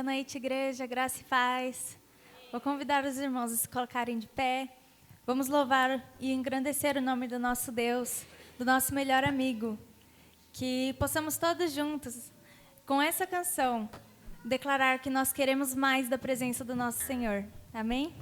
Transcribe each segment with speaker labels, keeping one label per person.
Speaker 1: noite, igreja, graça e paz. Vou convidar os irmãos a se colocarem de pé. Vamos louvar e engrandecer o nome do nosso Deus, do nosso melhor amigo. Que possamos todos juntos, com essa canção, declarar que nós queremos mais da presença do nosso Senhor. Amém?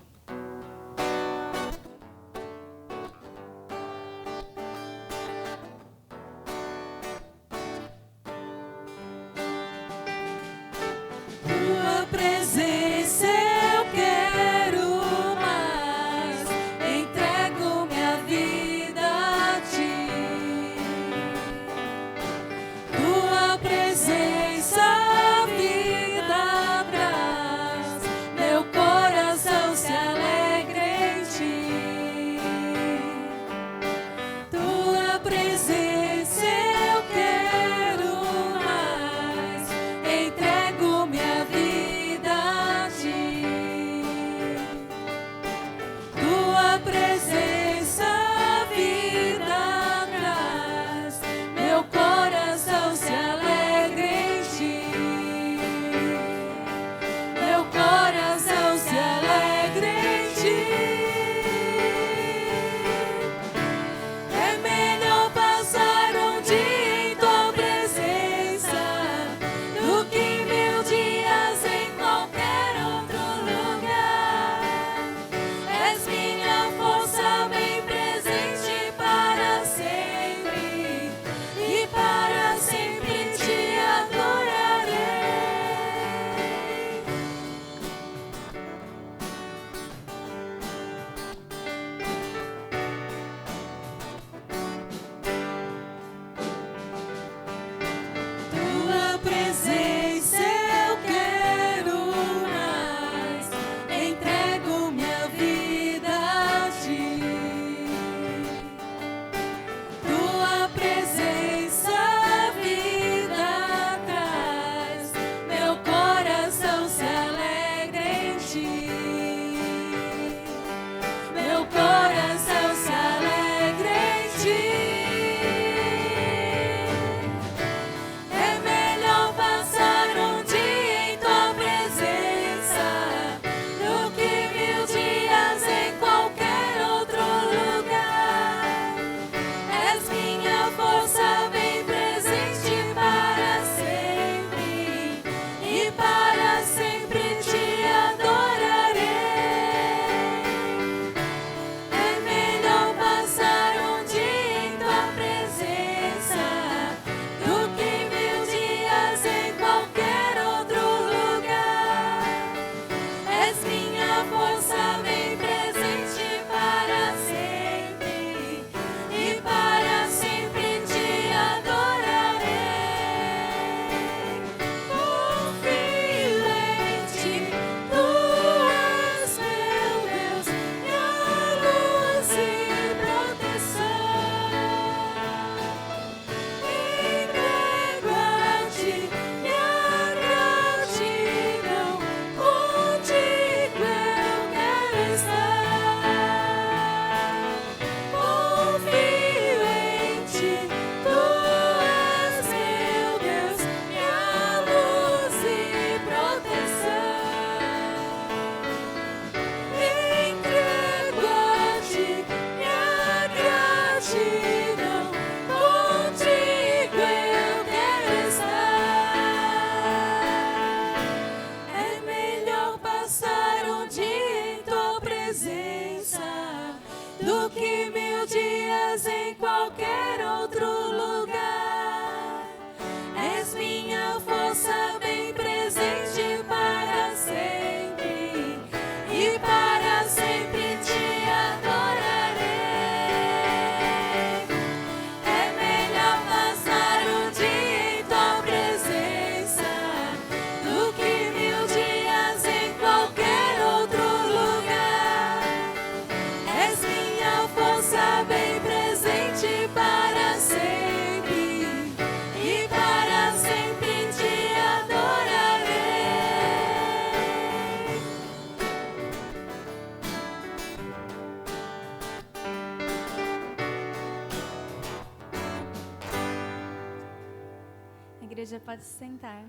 Speaker 1: A igreja pode se sentar.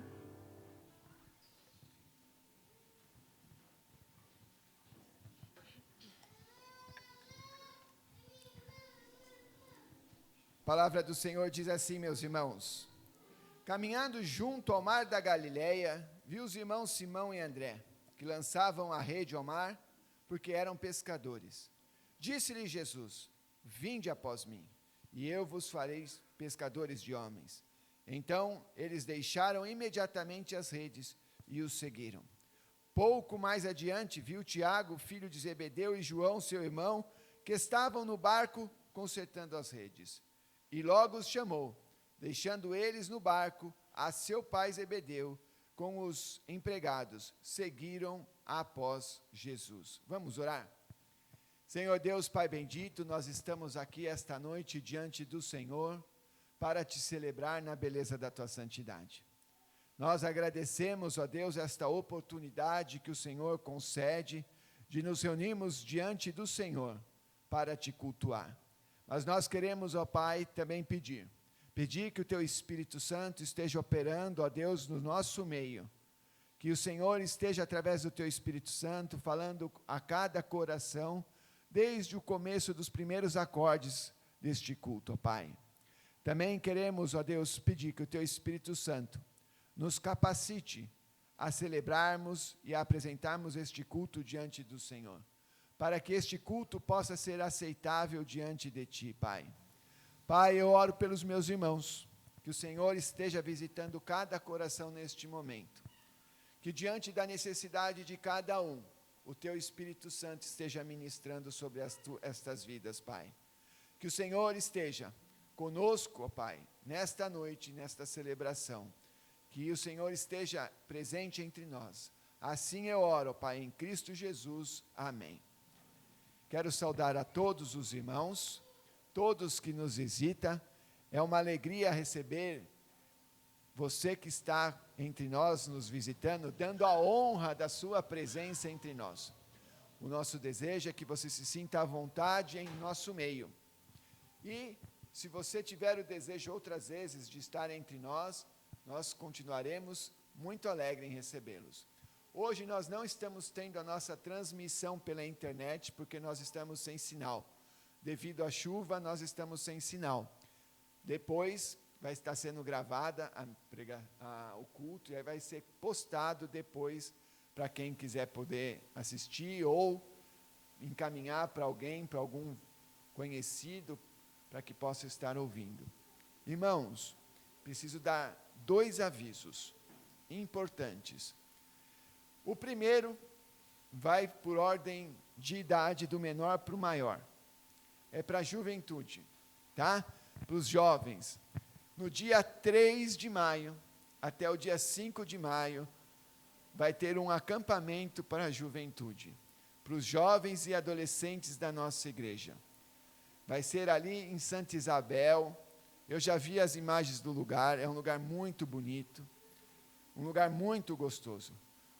Speaker 2: A palavra do Senhor diz assim, meus irmãos: caminhando junto ao mar da Galileia, viu os irmãos Simão e André, que lançavam a rede ao mar, porque eram pescadores. Disse-lhe Jesus: vinde após mim, e eu vos farei pescadores de homens. Então eles deixaram imediatamente as redes e os seguiram. Pouco mais adiante, viu Tiago, filho de Zebedeu, e João, seu irmão, que estavam no barco consertando as redes. E logo os chamou, deixando eles no barco, a seu pai Zebedeu, com os empregados, seguiram após Jesus. Vamos orar? Senhor Deus, Pai bendito, nós estamos aqui esta noite diante do Senhor, para te celebrar na beleza da tua santidade. Nós agradecemos, ó Deus, esta oportunidade que o Senhor concede, de nos reunirmos diante do Senhor, para te cultuar. Mas nós queremos, ó Pai, também pedir que o Teu Espírito Santo esteja operando, ó Deus, no nosso meio. Que o Senhor esteja, através do Teu Espírito Santo, falando a cada coração, desde o começo dos primeiros acordes deste culto, ó Pai. Também queremos, ó Deus, pedir que o Teu Espírito Santo nos capacite a celebrarmos e a apresentarmos este culto diante do Senhor, para que este culto possa ser aceitável diante de Ti, Pai. Pai, eu oro pelos meus irmãos, que o Senhor esteja visitando cada coração neste momento, que diante da necessidade de cada um, o Teu Espírito Santo esteja ministrando sobre estas vidas, Pai. Que o Senhor esteja conosco, ó Pai, nesta noite, nesta celebração, que o Senhor esteja presente entre nós. Assim eu oro, ó Pai, em Cristo Jesus. Amém. Quero saudar a todos os irmãos, todos que nos visitam. É uma alegria receber você que está entre nós, nos visitando, dando a honra da sua presença entre nós. O nosso desejo é que você se sinta à vontade em nosso meio. E, se você tiver o desejo outras vezes de estar entre nós, nós continuaremos muito alegres em recebê-los. Hoje nós não estamos tendo a nossa transmissão pela internet, porque nós estamos sem sinal. Devido à chuva, nós estamos sem sinal. Depois vai estar sendo gravada o culto, e aí vai ser postado depois, para quem quiser poder assistir, ou encaminhar para alguém, para algum conhecido, para que possa estar ouvindo. Irmãos, preciso dar 2 avisos importantes. O primeiro vai por ordem de idade, do menor para o maior. É para a juventude, tá? Para os jovens. No dia 3 de maio, até o dia 5 de maio, vai ter um acampamento para a juventude, para os jovens e adolescentes da nossa igreja. Vai ser ali em Santa Isabel. Eu já vi as imagens do lugar, é um lugar muito bonito, um lugar muito gostoso.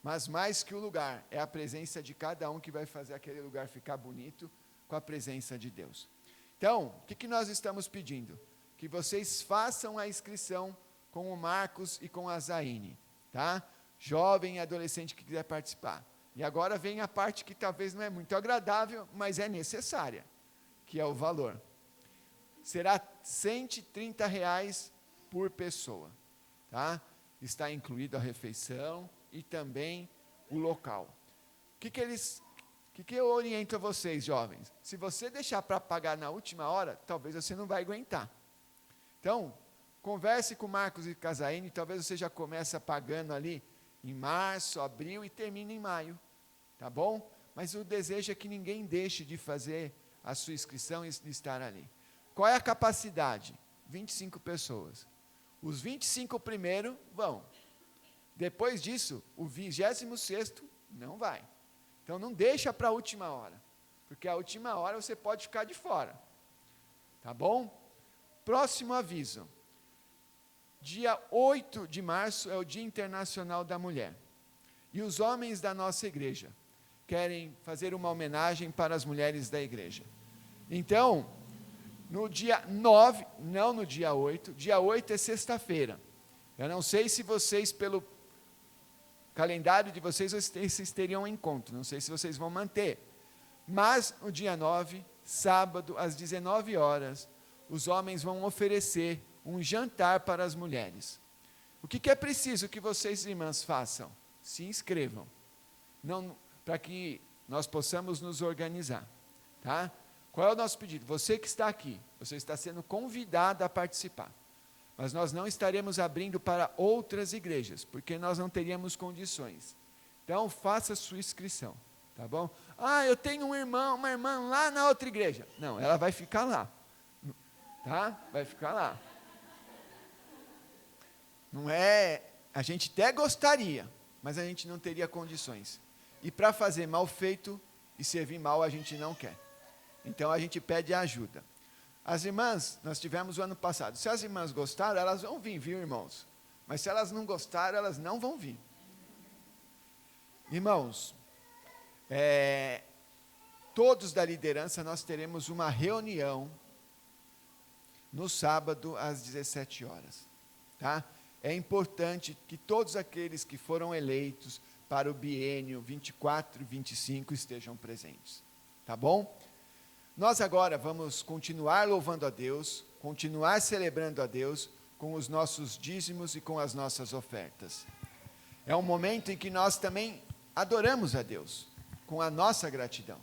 Speaker 2: Mas mais que o lugar, é a presença de cada um que vai fazer aquele lugar ficar bonito com a presença de Deus. Então, o que nós estamos pedindo? Que vocês façam a inscrição com o Marcos e com a Zaine, tá? Jovem e adolescente que quiser participar. E agora vem a parte que talvez não é muito agradável, mas é necessária, que é o valor. Será R$ 130 por pessoa, tá? Está incluído a refeição e também o local. O que eu oriento a vocês, jovens? Se você deixar para pagar na última hora, talvez você não vai aguentar. Então, converse com Marcos e Casaine, talvez você já comece pagando ali em março, abril e termine em maio, tá bom? Mas o desejo é que ninguém deixe de fazer a sua inscrição e de estar ali. Qual é a capacidade? 25 pessoas. Os 25 primeiros vão. Depois disso, o 26º não vai. Então não deixa para a última hora, porque a última hora você pode ficar de fora. Tá bom? Próximo aviso. Dia 8 de março é o Dia Internacional da Mulher. E os homens da nossa igreja querem fazer uma homenagem para as mulheres da igreja. Então, no dia 9, não no dia 8, dia 8 é sexta-feira. Eu não sei se vocês, pelo calendário de vocês teriam um encontro, não sei se vocês vão manter. Mas no dia 9, sábado, às 19 horas, os homens vão oferecer um jantar para as mulheres. O que é preciso que vocês, irmãs, façam? Se inscrevam, para que nós possamos nos organizar, tá? Qual é o nosso pedido? Você que está aqui, você está sendo convidado a participar, mas nós não estaremos abrindo para outras igrejas, porque nós não teríamos condições. Então, faça a sua inscrição, tá bom? Eu tenho um irmão, uma irmã lá na outra igreja. Não, ela vai ficar lá, tá? Vai ficar lá. Não é, a gente até gostaria, mas a gente não teria condições. E para fazer mal feito e servir mal, a gente não quer. Então, a gente pede ajuda. As irmãs, nós tivemos o ano passado. Se as irmãs gostaram, elas vão vir, viu, irmãos? Mas se elas não gostaram, elas não vão vir. Irmãos, todos da liderança, nós teremos uma reunião no sábado, às 17 horas. Tá? É importante que todos aqueles que foram eleitos para o biênio 24 e 25 estejam presentes. Tá bom? Nós agora vamos continuar louvando a Deus, continuar celebrando a Deus com os nossos dízimos e com as nossas ofertas. É um momento em que nós também adoramos a Deus, com a nossa gratidão.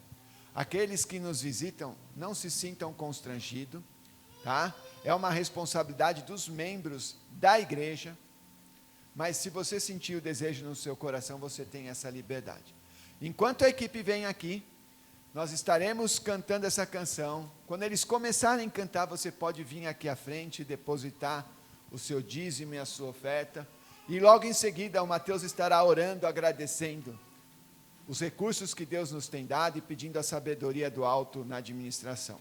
Speaker 2: Aqueles que nos visitam, não se sintam constrangidos, tá? É uma responsabilidade dos membros da igreja, mas se você sentir o desejo no seu coração, você tem essa liberdade. Enquanto a equipe vem aqui, nós estaremos cantando essa canção. Quando eles começarem a cantar, você pode vir aqui à frente e depositar o seu dízimo e a sua oferta. E logo em seguida, o Mateus estará orando, agradecendo os recursos que Deus nos tem dado e pedindo a sabedoria do alto na administração.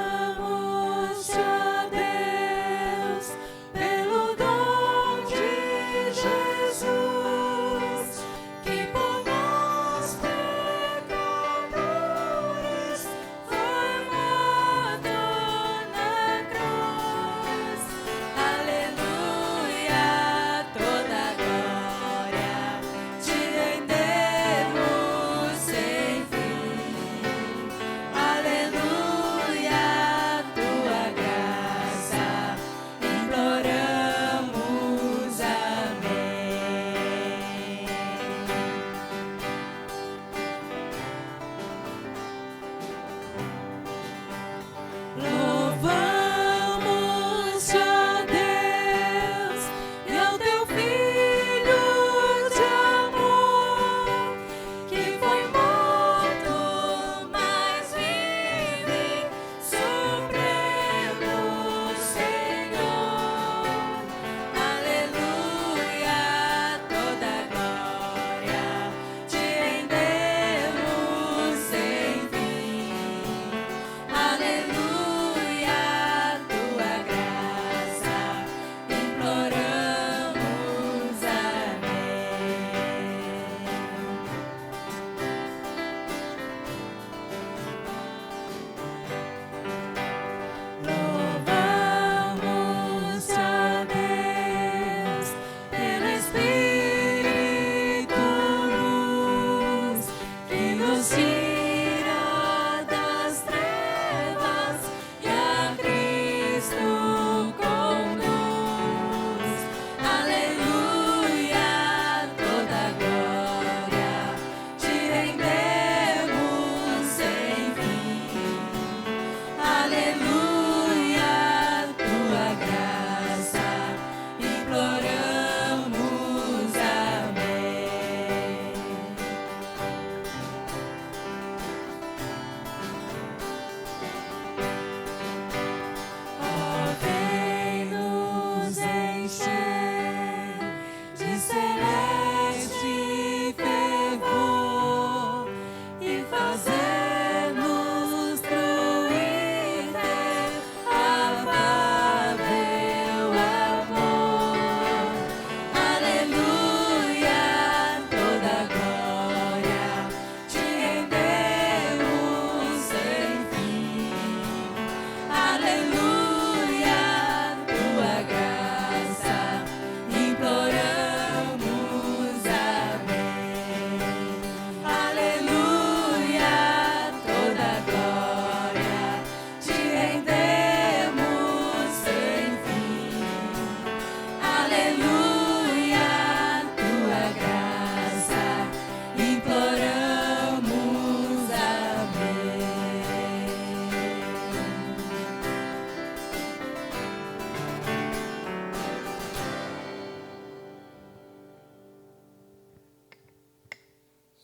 Speaker 3: Louvamos a Deus pelo dom de Jesus, que por nós pecadores foi morto na cruz. Aleluia, toda glória te rendemos sem fim. Aleluia.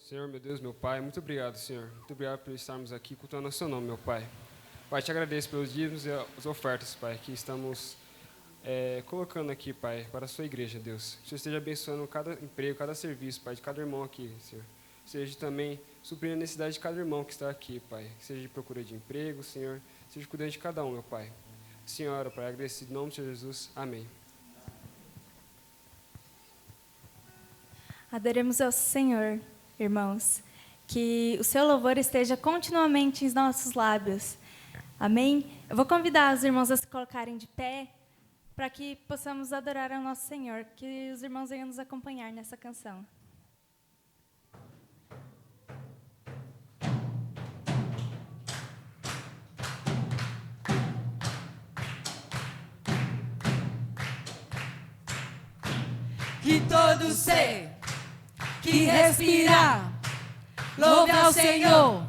Speaker 4: Senhor, meu Deus, meu Pai, muito obrigado, Senhor. Muito obrigado por estarmos aqui cultuando o seu nome, meu Pai. Pai, te agradeço pelos dízimos e as ofertas, Pai, que estamos colocando aqui, Pai, para a sua igreja, Deus. Que o Senhor esteja abençoando cada emprego, cada serviço, Pai, de cada irmão aqui, Senhor. Seja também suprindo a necessidade de cada irmão que está aqui, Pai. Seja de procura de emprego, Senhor. Seja cuidando de cada um, meu Pai. Senhora, Pai, agradecido em nome de Jesus. Amém.
Speaker 1: Adoremos ao Senhor, irmãos. Que o seu louvor esteja continuamente em nossos lábios. Amém? Eu vou convidar os irmãos a se colocarem de pé para que possamos adorar ao nosso Senhor. Que os irmãos venham nos acompanhar nessa canção.
Speaker 3: Que todo ser que respirar, louve ao Senhor,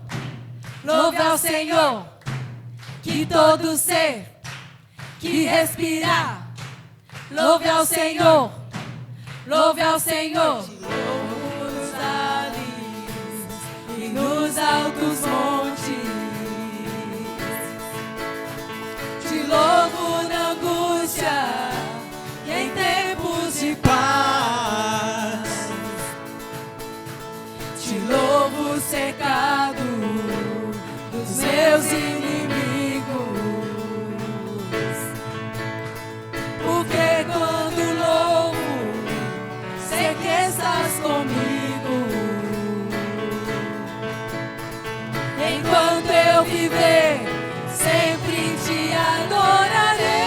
Speaker 3: louve ao Senhor. Que todo ser que respirar, louve ao Senhor, louve ao Senhor. Te louvo nos vales e nos altos montes, te louvo na angústia e em tempos de paz, te louvo cercado dos meus inimigos, porque quando louvo, sei que estás comigo. Enquanto eu viver, sempre te adorarei.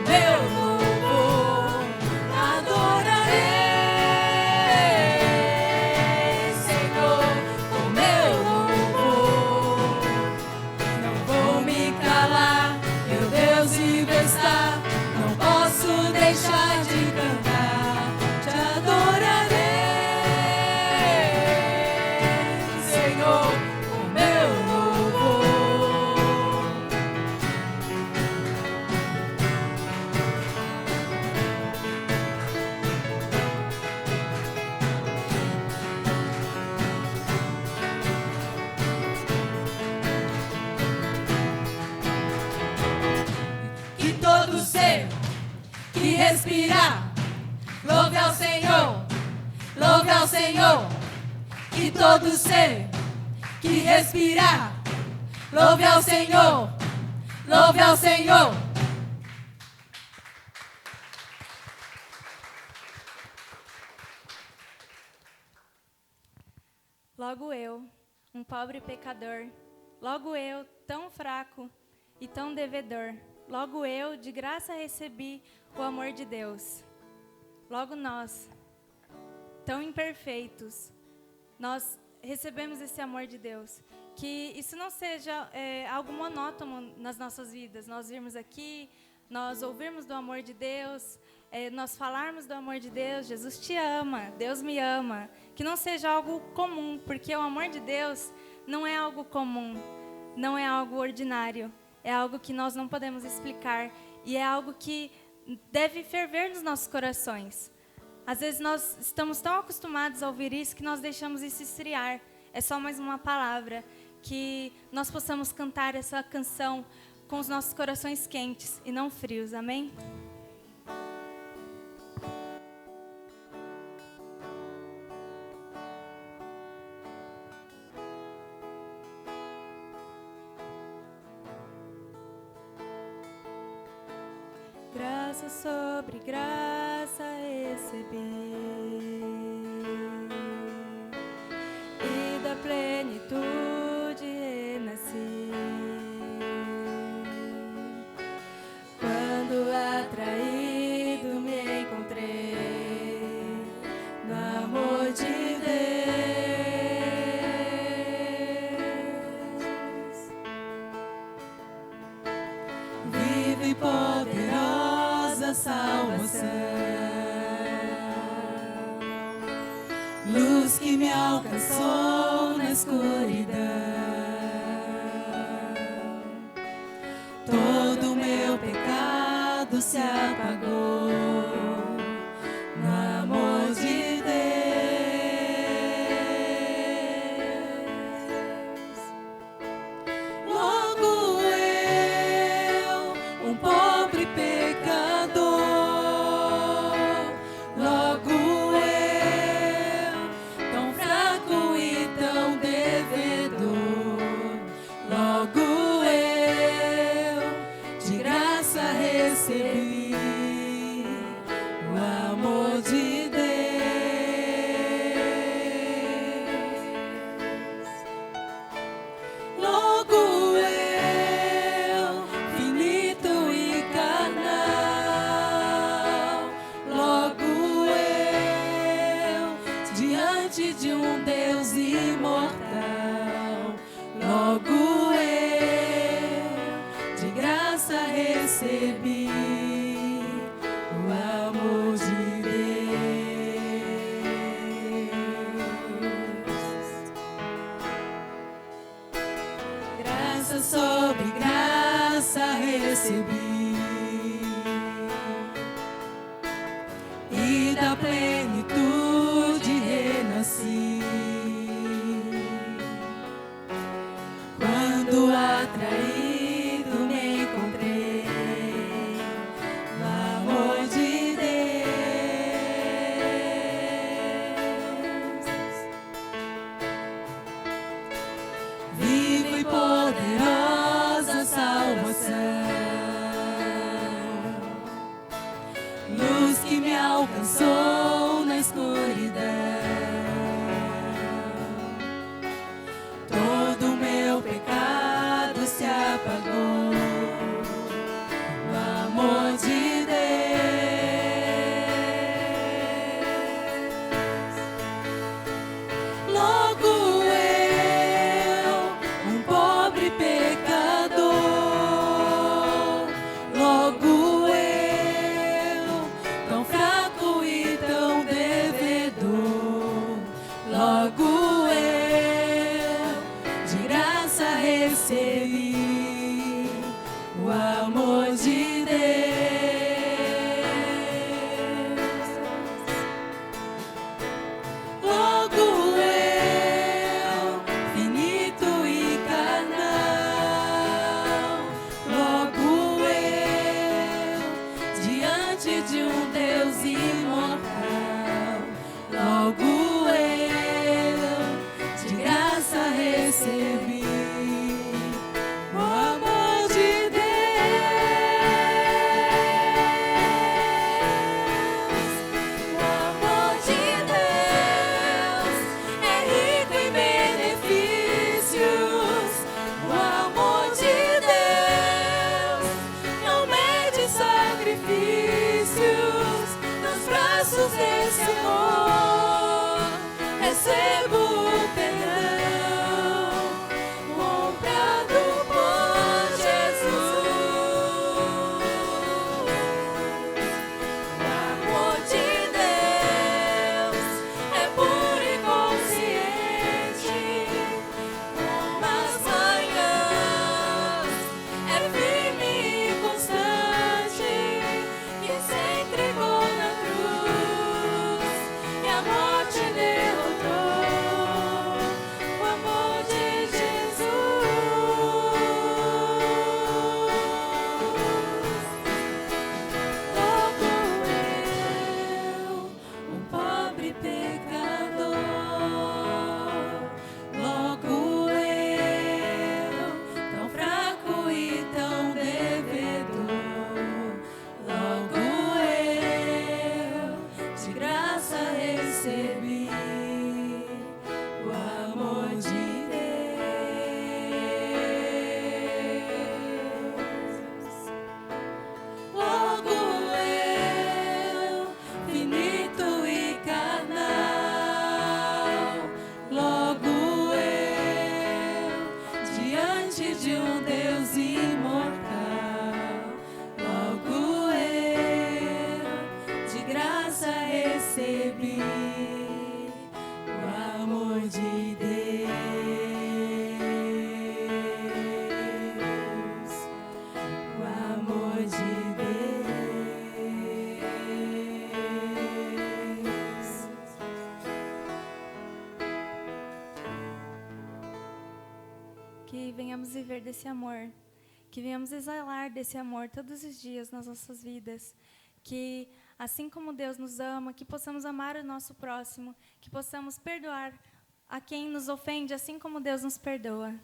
Speaker 3: Meu respirar. Louve ao Senhor, louve ao Senhor. E todo ser que respirar, louve ao Senhor, louve ao Senhor.
Speaker 1: Logo eu, um pobre pecador, logo eu, tão fraco e tão devedor, logo eu, de graça recebi o amor de Deus. Logo nós, tão imperfeitos, nós recebemos esse amor de Deus. Que isso não seja algo monótono nas nossas vidas. Nós virmos aqui, nós ouvirmos do amor de Deus, nós falarmos do amor de Deus. Jesus te ama, Deus me ama. Que não seja algo comum, porque o amor de Deus não é algo comum, não é algo ordinário. É algo que nós não podemos explicar e é algo que deve ferver nos nossos corações. Às vezes nós estamos tão acostumados a ouvir isso que nós deixamos isso esfriar. É só mais uma palavra. Que nós possamos cantar essa canção com os nossos corações quentes e não frios. Amém? Graça sobre graça recebi, e da plenitude renasci. Quando atraído me encontrei no amor de Deus, viva e poderosa salvação, luz que me alcançou na escuridão. Todo meu pecado se apagou no amor de Deus. Logo eu, um pobre pecador, logo eu, tão fraco e tão devedor, logo eu, de graça recebi o amor de Deus. Logo eu, finito e carnal, logo eu, diante de um Deus imortal, logo eu, de graça recebi o amor de Deus. Graça sobre graça recebi, e da plenitude renasci. Quando atraído me encontrei no amor de Deus, viva e poderosa salvação, luz que me alcançou na escuridão. Todo meu pecado se apagou no amor de Deus. Logo eu, um pobre pecador, logo eu, tão fraco e tão devedor,
Speaker 3: braços desse amor, recebo o perdão comprado por Jesus. O amor de Deus é puro e consciente, como as manhãs, é firme e constante, que se entregou na cruz e a morte derrotou. O amor de Jesus. Logo eu, um pobre pecador, logo eu, tão fraco e tão devedor, logo eu, de graça recebi o amor de Deus. Logo eu, finito e carnal, logo eu, diante de um Deus imortal, logo eu, de graça recebi o amor de Deus, o amor de Deus.
Speaker 1: Que venhamos viver desse amor, que venhamos exalar desse amor todos os dias nas nossas vidas, que assim como Deus nos ama, que possamos amar o nosso próximo, que possamos perdoar a quem nos ofende, assim como Deus nos perdoa.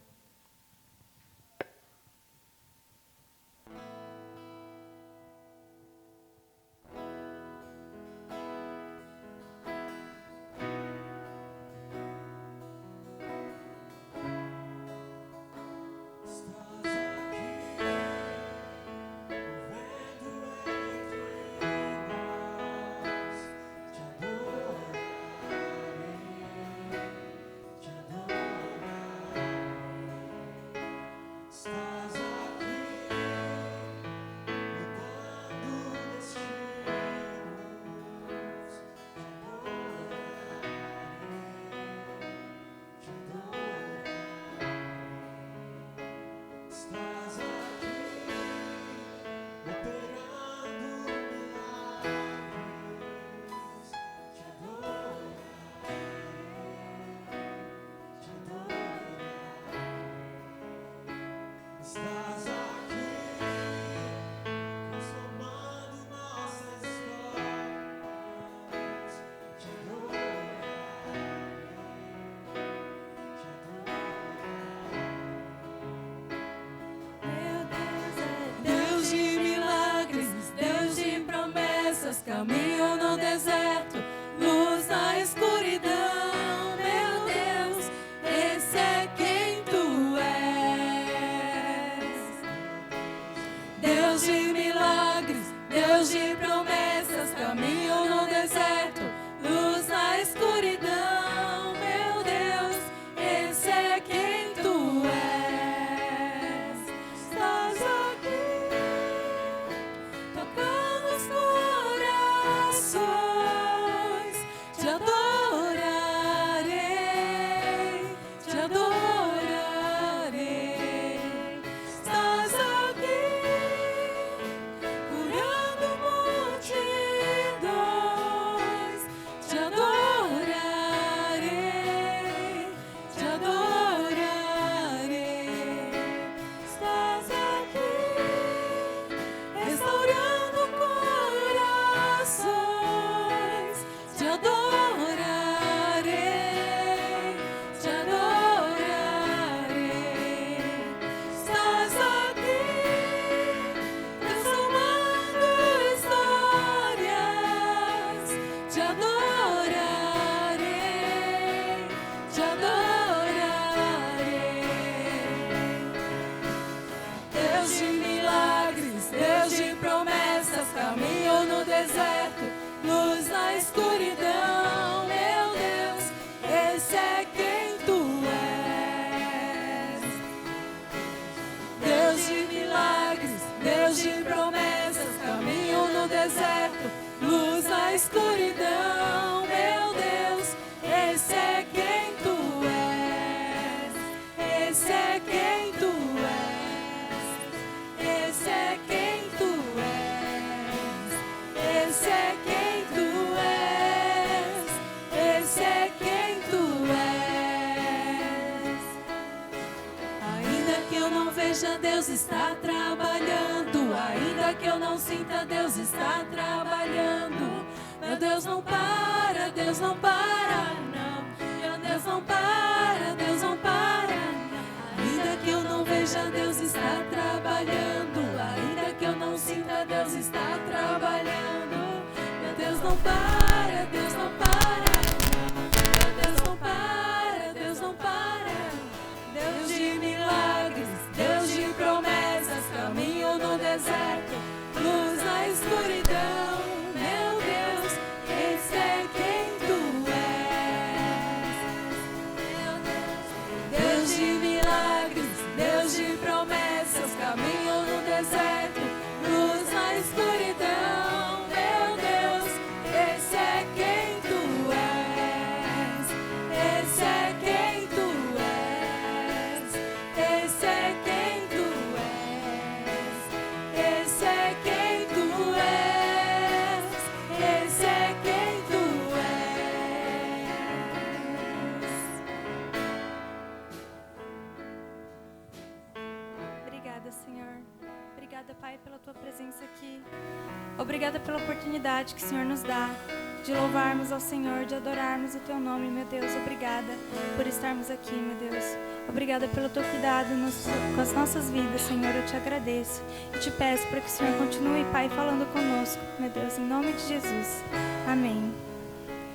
Speaker 3: Deus de milagres, Deus de promessas, caminho no deserto, luz na escuridão. Meu Deus, esse é quem tu és. Deus de milagres, Deus de promessas, caminho no deserto, luz na escuridão. Meu Deus, esse é quem tu és. Estás aqui, tocando os corações. Te adorarei, te adorarei. Estás aqui, curando multidões. Te adorarei, te adorarei. Estás aqui, restaurando corações. Te adorarei, te adorarei. Estás aqui, transformando histórias. Te adorarei, te adorarei. Deus de milagres, Deus de promessas, caminho no deserto, luz na escuridão, meu Deus, esse é quem tu és. Esse é quem tu és. Esse é quem tu és. Esse é quem tu és. Esse é quem tu és. Ainda que eu não veja, Deus está trabalhando. Ainda que eu não sinta, Deus está trabalhando. Meu Deus não para, Deus não para, não. Meu Deus não para, Deus não para, não. Ainda que eu não veja, Deus está trabalhando. Ainda que eu não sinta, Deus está trabalhando. Meu Deus não para, Deus não para, não. Meu Deus não para, Deus não para. Deus de milagres, Deus de promessas, caminho no deserto, luz na escuridão. Meu Deus, esse é quem tu és. Meu Deus de milagres, Deus de promessas, caminho no deserto, luz na escuridão. Meu Deus, esse é quem tu és. Esse é quem tu és. Esse é quem tu és. Esse é quem tu és. Esse é quem tu és.
Speaker 1: Obrigada, Senhor. Obrigada, Pai, pela Tua presença aqui. Obrigada pela oportunidade que o Senhor nos dá de louvarmos ao Senhor, de adorarmos o Teu nome, meu Deus. Obrigada por estarmos aqui, meu Deus. Obrigada pelo Teu cuidado com as nossas vidas, Senhor. Eu te agradeço e te peço para que o Senhor continue, Pai, falando conosco, meu Deus, em nome de Jesus. Amém.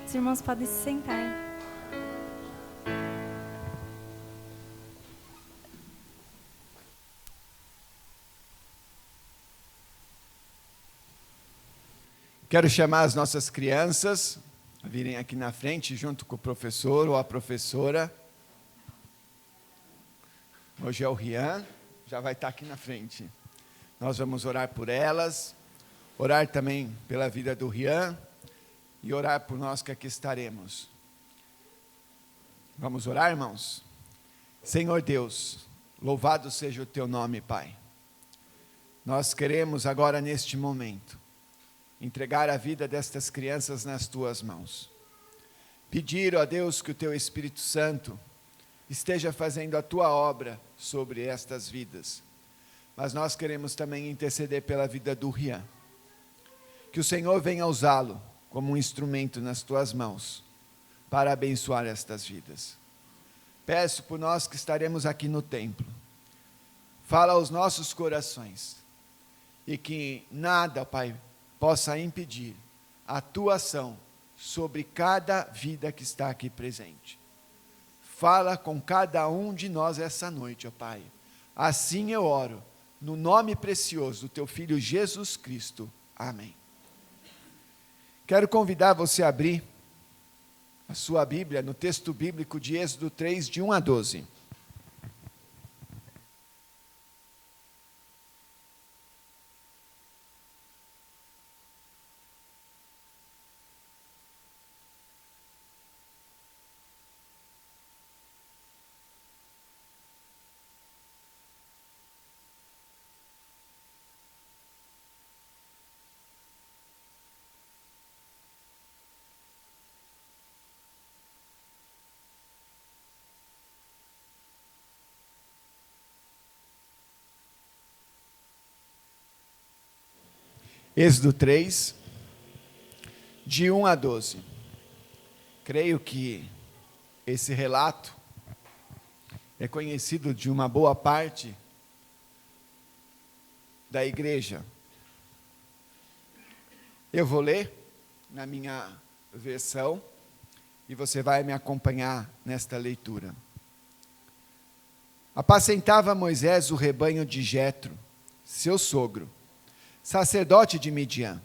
Speaker 1: Os irmãos podem se sentar.
Speaker 2: Quero chamar as nossas crianças a virem aqui na frente, junto com o professor ou a professora. Hoje é o Rian, já vai estar aqui na frente. Nós vamos orar por elas, orar também pela vida do Rian e orar por nós que aqui estaremos. Vamos orar, irmãos? Senhor Deus, louvado seja o Teu nome, Pai. Nós queremos agora, neste momento, entregar a vida destas crianças nas Tuas mãos. Pedir, ó Deus, que o Teu Espírito Santo esteja fazendo a Tua obra sobre estas vidas. Mas nós queremos também interceder pela vida do Rian. Que o Senhor venha usá-lo como um instrumento nas Tuas mãos para abençoar estas vidas. Peço por nós que estaremos aqui no templo. Fala aos nossos corações e que nada, Pai, possa impedir a Tua ação sobre cada vida que está aqui presente. Fala com cada um de nós essa noite, ó Pai. Assim eu oro, no nome precioso do Teu Filho Jesus Cristo. Amém. Quero convidar você a abrir a sua Bíblia no texto bíblico de Êxodo 3, de 1 a 12. Êxodo 3, de 1 a 12. Creio que esse relato é conhecido de uma boa parte da igreja. Eu vou ler na minha versão e você vai me acompanhar nesta leitura. Apacentava Moisés o rebanho de Jetro, seu sogro, sacerdote de Midian,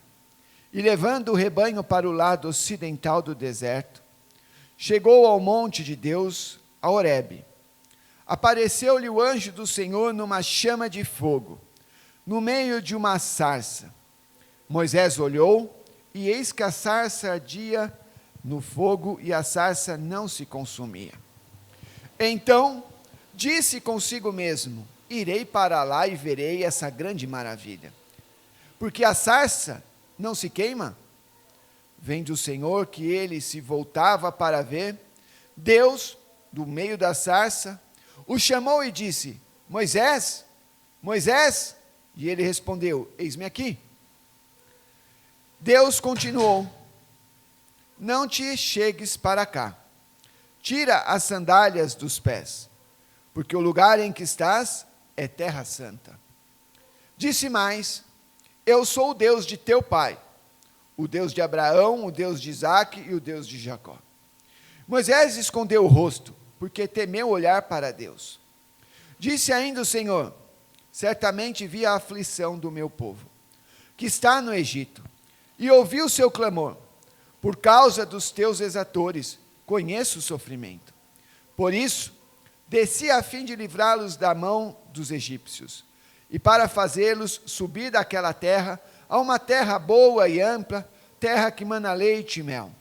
Speaker 2: e levando o rebanho para o lado ocidental do deserto, chegou ao monte de Deus, a Horebe. Apareceu-lhe o anjo do Senhor numa chama de fogo, no meio de uma sarça. Moisés olhou e eis que a sarça ardia no fogo, e a sarça não se consumia. Então disse consigo mesmo: irei para lá e verei essa grande maravilha. Porque a sarça não se queima? Vendo o Senhor que ele se voltava para ver, Deus, do meio da sarça, o chamou e disse: Moisés, Moisés. E ele respondeu: eis-me aqui. Deus continuou: não te chegues para cá. Tira as sandálias dos pés, porque o lugar em que estás é terra santa. Disse mais: eu sou o Deus de teu pai, o Deus de Abraão, o Deus de Isaque e o Deus de Jacó. Moisés escondeu o rosto, porque temeu olhar para Deus. Disse ainda o Senhor: certamente vi a aflição do meu povo, que está no Egito, e ouvi o seu clamor. Por causa dos teus exatores, conheço o sofrimento. Por isso, desci a fim de livrá-los da mão dos egípcios, e para fazê-los subir daquela terra a uma terra boa e ampla, terra que mana leite e mel.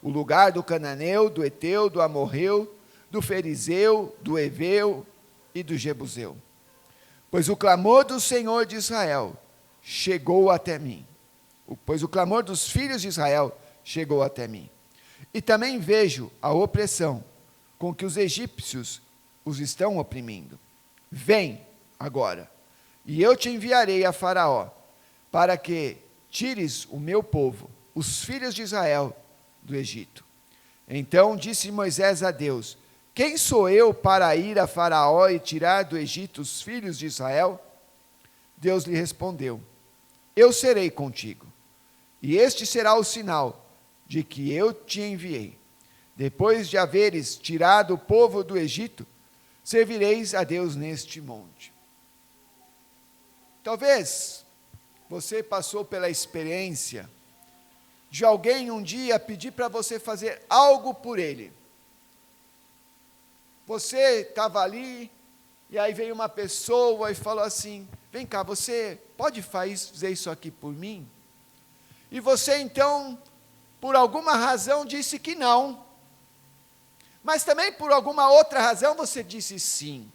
Speaker 2: O lugar do cananeu, do Eteu, do Amorreu, do Ferizeu, do Eveu e do Jebuseu. Pois o clamor do Senhor de Israel chegou até mim. Pois o clamor dos filhos de Israel chegou até mim. E também vejo a opressão com que os egípcios os estão oprimindo. Vem agora, e eu te enviarei a Faraó, para que tires o meu povo, os filhos de Israel, do Egito. Então disse Moisés a Deus: quem sou eu para ir a Faraó e tirar do Egito os filhos de Israel? Deus lhe respondeu: eu serei contigo, e este será o sinal de que eu te enviei. Depois de haveres tirado o povo do Egito, servireis a Deus neste monte. Talvez você passou pela experiência de alguém um dia pedir para você fazer algo por ele. Você estava ali, e aí veio uma pessoa e falou assim: vem cá, você pode fazer isso aqui por mim? E você então, por alguma razão, disse que não. Mas também por alguma outra razão você disse sim.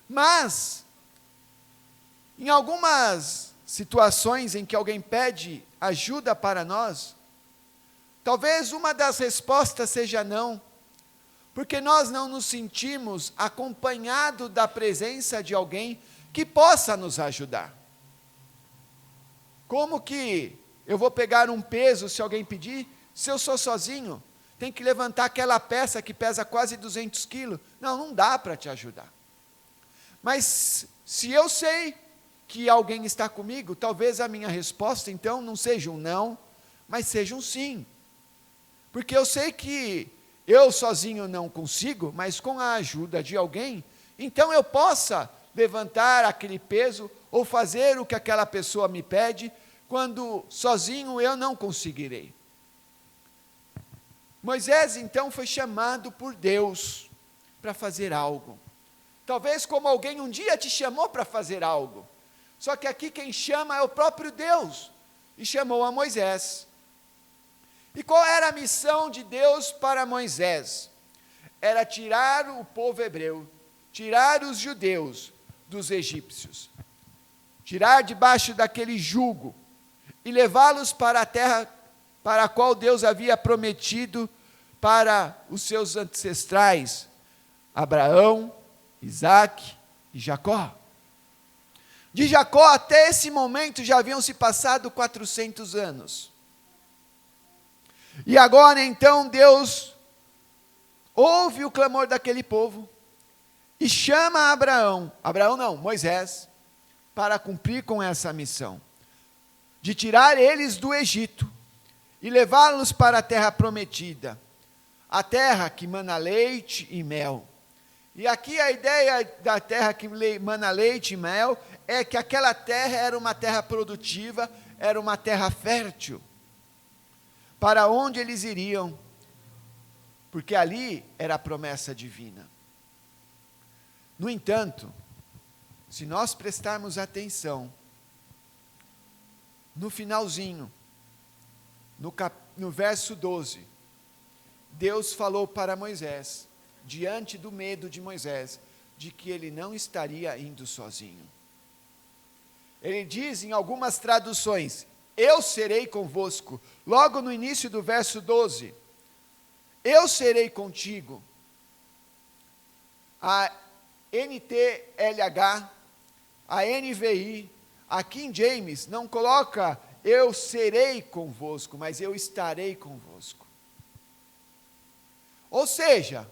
Speaker 2: Mas, em algumas situações em que alguém pede ajuda para nós, talvez uma das respostas seja não, porque nós não nos sentimos acompanhados da presença de alguém que possa nos ajudar. Como que eu vou pegar um peso se alguém pedir, se eu sou sozinho? Tem que levantar aquela peça que pesa quase 200 quilos. Não dá para te ajudar. Mas se eu sei que alguém está comigo, talvez a minha resposta então não seja um não, mas seja um sim. Porque eu sei que eu sozinho não consigo, mas com a ajuda de alguém, então eu possa levantar aquele peso ou fazer o que aquela pessoa me pede, quando sozinho eu não conseguirei. Moisés então foi chamado por Deus para fazer algo. Talvez como alguém um dia te chamou para fazer algo. Só que aqui quem chama é o próprio Deus. E chamou a Moisés. E qual era a missão de Deus para Moisés? Era tirar o povo hebreu, tirar os judeus dos egípcios. Tirar debaixo daquele jugo e levá-los para a terra para a qual Deus havia prometido para os seus ancestrais, Abraão, Isaque e Jacó. De Jacó até esse momento já haviam se passado 400 anos. E agora então Deus ouve o clamor daquele povo e chama Moisés, para cumprir com essa missão, de tirar eles do Egito e levá-los para a terra prometida, a terra que mana leite e mel. E aqui a ideia da terra que mana leite e mel é que aquela terra era uma terra produtiva, era uma terra fértil, para onde eles iriam, porque ali era a promessa divina. No entanto, se nós prestarmos atenção, no finalzinho, no verso 12, Deus falou para Moisés, diante do medo de Moisés, de que ele não estaria indo sozinho. Ele diz em algumas traduções, eu serei convosco. Logo no início do verso 12, eu serei contigo. A NTLH, a NVI, a King James não coloca eu serei convosco, mas eu estarei convosco. Ou seja,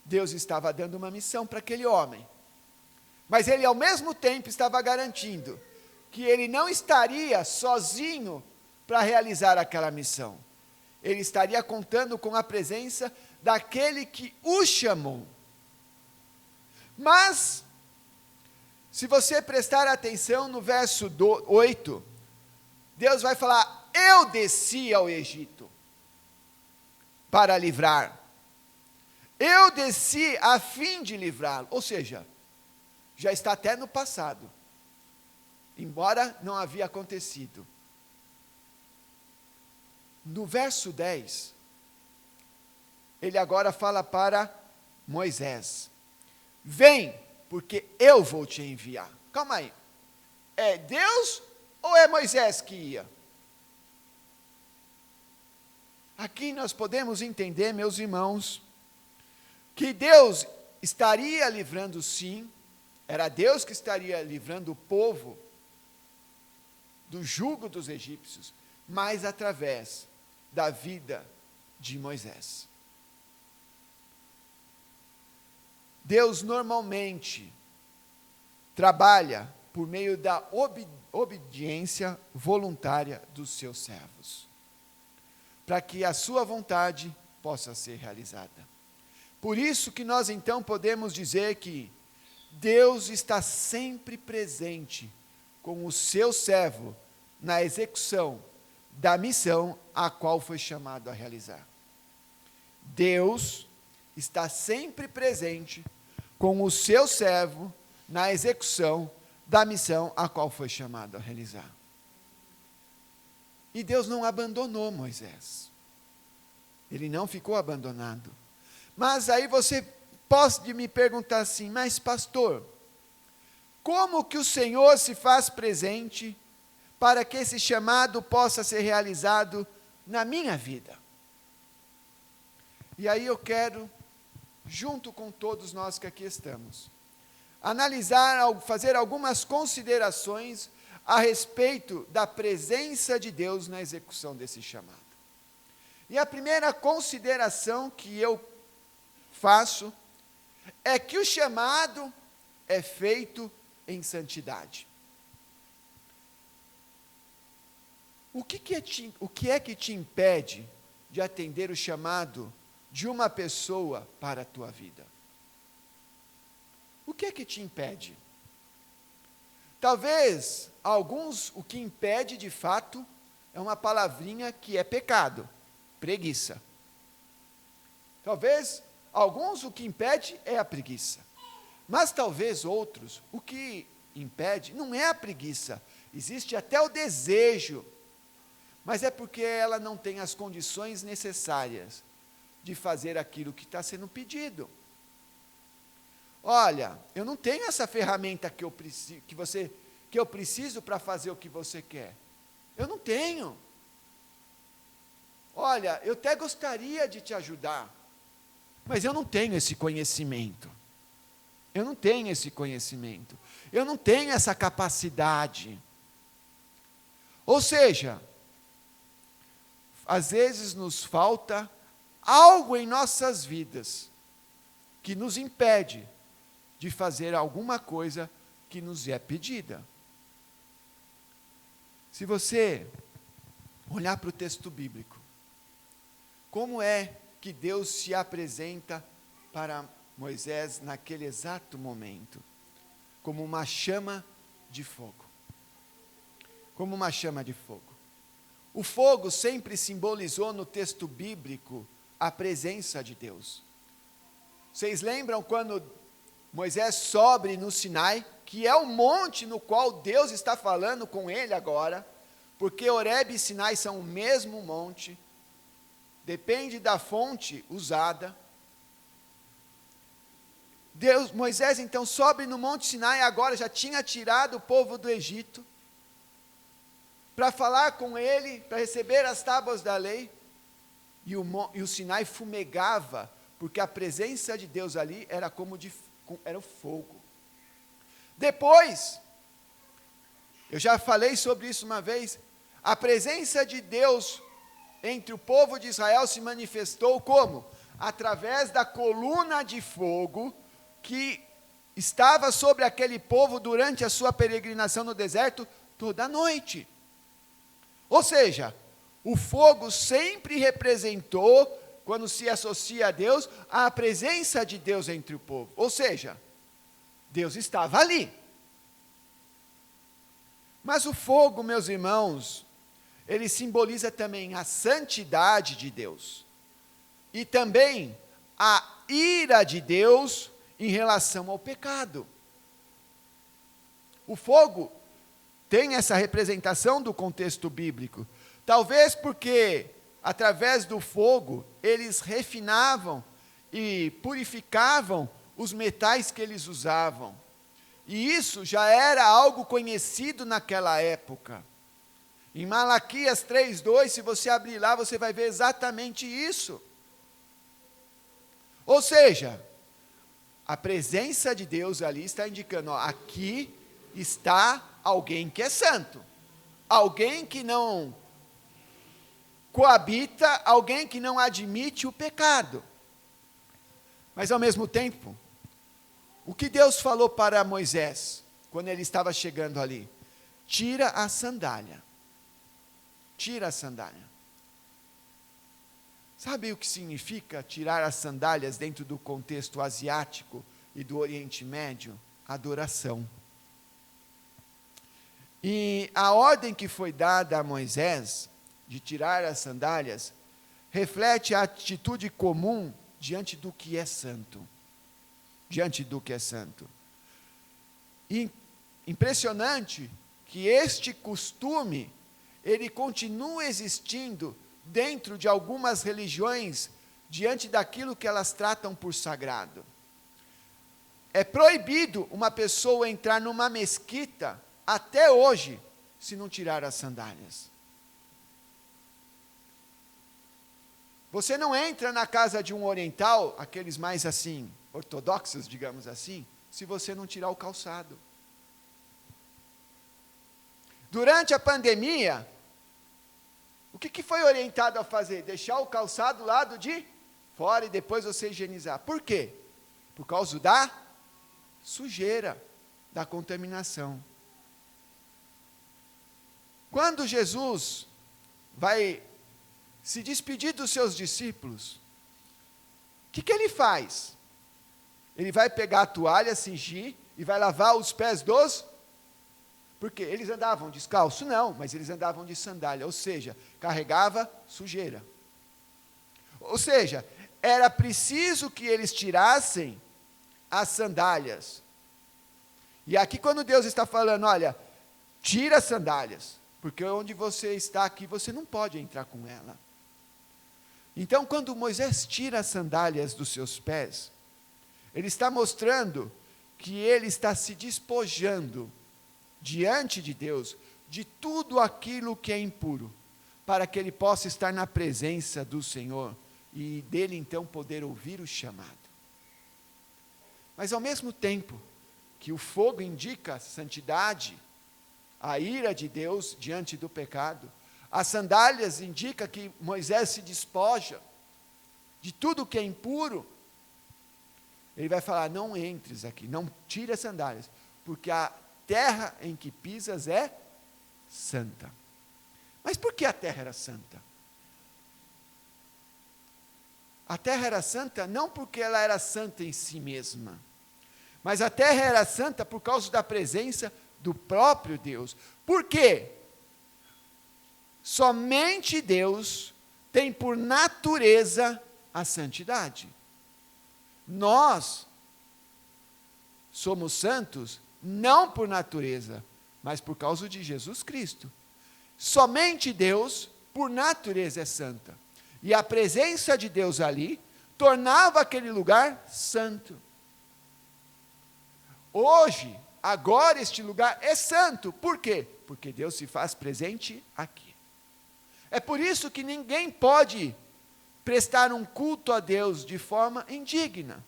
Speaker 2: Deus estava dando uma missão para aquele homem, mas ele ao mesmo tempo estava garantindo que ele não estaria sozinho para realizar aquela missão. Ele estaria contando com a presença daquele que o chamou. Mas, se você prestar atenção no verso 8, Deus vai falar, eu desci ao Egito para livrar. Eu desci a fim de livrá-lo. Ou seja, já está até no passado, embora não havia acontecido. No verso 10, ele agora fala para Moisés, vem, porque eu vou te enviar. Calma aí, é Deus ou é Moisés que ia? Aqui nós podemos entender, meus irmãos, que Deus estaria livrando sim, era Deus que estaria livrando o povo do jugo dos egípcios, mas através da vida de Moisés. Deus normalmente trabalha por meio da obediência voluntária dos seus servos, para que a sua vontade possa ser realizada. Por isso que nós então podemos dizer que Deus está sempre presente com o seu servo na execução da missão a qual foi chamado a realizar. Deus está sempre presente com o seu servo na execução da missão a qual foi chamado a realizar. E Deus não abandonou Moisés. Ele não ficou abandonado. Mas aí você pode me perguntar assim, mas pastor, como que o Senhor se faz presente para que esse chamado possa ser realizado na minha vida? E aí eu quero, junto com todos nós que aqui estamos, analisar, fazer algumas considerações a respeito da presença de Deus na execução desse chamado. E a primeira consideração que eu faço é que o chamado é feito em santidade. O que é que te impede de atender o chamado de uma pessoa para a tua vida? O que é que te impede? Talvez, alguns, o que impede de fato, é uma palavrinha que é pecado, preguiça. Talvez, alguns, o que impede é a preguiça. Mas talvez outros, o que impede não é a preguiça, existe até o desejo, mas é porque ela não tem as condições necessárias de fazer aquilo que está sendo pedido. Olha, eu não tenho essa ferramenta que eu preciso para fazer o que você quer. Eu não tenho. Olha, eu até gostaria de te ajudar, mas eu não tenho esse conhecimento. Eu não tenho esse conhecimento. Eu não tenho essa capacidade. Ou seja, às vezes nos falta algo em nossas vidas que nos impede de fazer alguma coisa que nos é pedida. Se você olhar para o texto bíblico, como é que Deus se apresenta para Moisés naquele exato momento? Como uma chama de fogo. Como uma chama de fogo. O fogo sempre simbolizou no texto bíblico a presença de Deus. Vocês lembram quando Moisés sobe no Sinai, que é o monte no qual Deus está falando com ele agora, porque Horebe e Sinai são o mesmo monte, depende da fonte usada. Moisés então sobe no Monte Sinai, agora já tinha tirado o povo do Egito, para falar com ele, para receber as tábuas da lei, e o Sinai fumegava, porque a presença de Deus ali era era o fogo. Depois, eu já falei sobre isso uma vez, a presença de Deus entre o povo de Israel se manifestou como? Através da coluna de fogo, que estava sobre aquele povo durante a sua peregrinação no deserto toda a noite. Ou seja, o fogo sempre representou, quando se associa a Deus, a presença de Deus entre o povo. Ou seja, Deus estava ali. Mas o fogo, meus irmãos, ele simboliza também a santidade de Deus. E também a ira de Deus em relação ao pecado. O fogo tem essa representação do contexto bíblico. Talvez porque, através do fogo, eles refinavam e purificavam os metais que eles usavam. E isso já era algo conhecido naquela época. Em Malaquias 3:2, se você abrir lá, você vai ver exatamente isso. Ou seja, a presença de Deus ali está indicando, ó, aqui está alguém que é santo, alguém que não coabita, alguém que não admite o pecado. Mas ao mesmo tempo, o que Deus falou para Moisés, quando ele estava chegando ali? Tira a sandália. Tira a sandália. Sabe o que significa tirar as sandálias dentro do contexto asiático e do Oriente Médio? Adoração. E a ordem que foi dada a Moisés, de tirar as sandálias, reflete a atitude comum diante do que é santo. Diante do que é santo. E impressionante que este costume, ele continua existindo dentro de algumas religiões, diante daquilo que elas tratam por sagrado. É proibido uma pessoa entrar numa mesquita, até hoje, se não tirar as sandálias. Você não entra na casa de um oriental, aqueles mais assim, ortodoxos, digamos assim, se você não tirar o calçado. Durante a pandemia, o que foi orientado a fazer? Deixar o calçado do lado de fora e depois você higienizar. Por quê? Por causa da sujeira, da contaminação. Quando Jesus vai se despedir dos seus discípulos, o que ele faz? Ele vai pegar a toalha, cingir e vai lavar os pés dos... Porque eles andavam descalço? Não, mas eles andavam de sandália, ou seja, carregava sujeira. Ou seja, era preciso que eles tirassem as sandálias. E aqui quando Deus está falando, olha, tira as sandálias, porque onde você está aqui, você não pode entrar com ela. Então, quando Moisés tira as sandálias dos seus pés, ele está mostrando que ele está se despojando diante de Deus, de tudo aquilo que é impuro, para que ele possa estar na presença do Senhor, e dele então poder ouvir o chamado. Mas ao mesmo tempo que o fogo indica a santidade, a ira de Deus diante do pecado, as sandálias indicam que Moisés se despoja de tudo que é impuro. Ele vai falar, não entres aqui, não tire as sandálias, porque a terra em que pisas é santa. Mas por que a terra era santa? A terra era santa não porque ela era santa em si mesma, mas a terra era santa por causa da presença do próprio Deus. Por quê? Somente Deus tem por natureza a santidade. Nós somos santos não por natureza, mas por causa de Jesus Cristo. Somente Deus, por natureza, é santa. E a presença de Deus ali tornava aquele lugar santo. Hoje, agora este lugar é santo. Por quê? Porque Deus se faz presente aqui. É por isso que ninguém pode prestar um culto a Deus de forma indigna.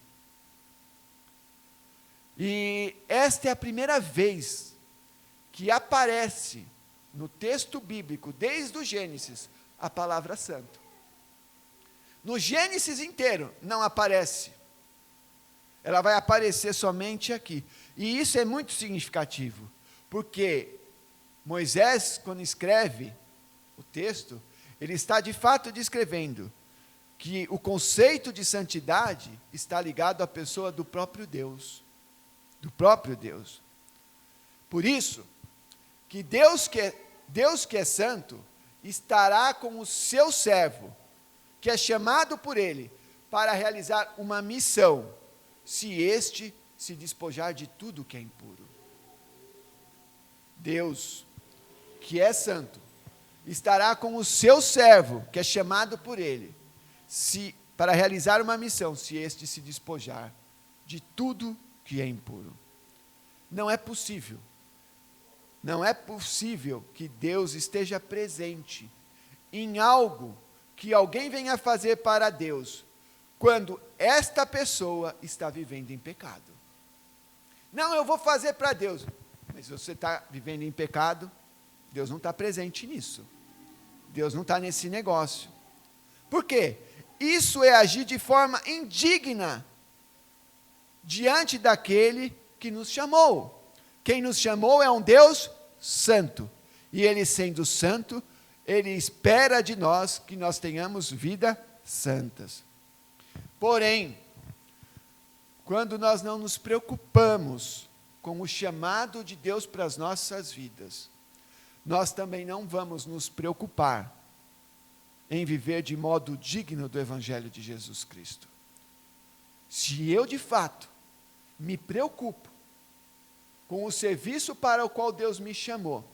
Speaker 2: E esta é a primeira vez que aparece no texto bíblico, desde o Gênesis, a palavra santo. No Gênesis inteiro não aparece. Ela vai aparecer somente aqui. E isso é muito significativo, porque Moisés, quando escreve o texto, ele está de fato descrevendo que o conceito de santidade está ligado à pessoa do próprio Deus. Do próprio Deus. Por isso, que Deus que é santo, estará com o seu servo, que é chamado por ele, para realizar uma missão, se este se despojar de tudo que é impuro. Deus, que é santo, estará com o seu servo, que é chamado por ele, para realizar uma missão, se este se despojar de tudo que é impuro. Não é possível que Deus esteja presente em algo que alguém venha fazer para Deus, quando esta pessoa está vivendo em pecado. Não, eu vou fazer para Deus. Mas se você está vivendo em pecado, Deus não está presente nisso. Deus não está nesse negócio. Por quê? Isso é agir de forma indigna diante daquele que nos chamou. Quem nos chamou é um Deus santo. E Ele, sendo santo, Ele espera de nós que nós tenhamos vidas santas. Porém, quando nós não nos preocupamos com o chamado de Deus para as nossas vidas, nós também não vamos nos preocupar em viver de modo digno do Evangelho de Jesus Cristo. Se eu, de fato, me preocupo com o serviço para o qual Deus me chamou,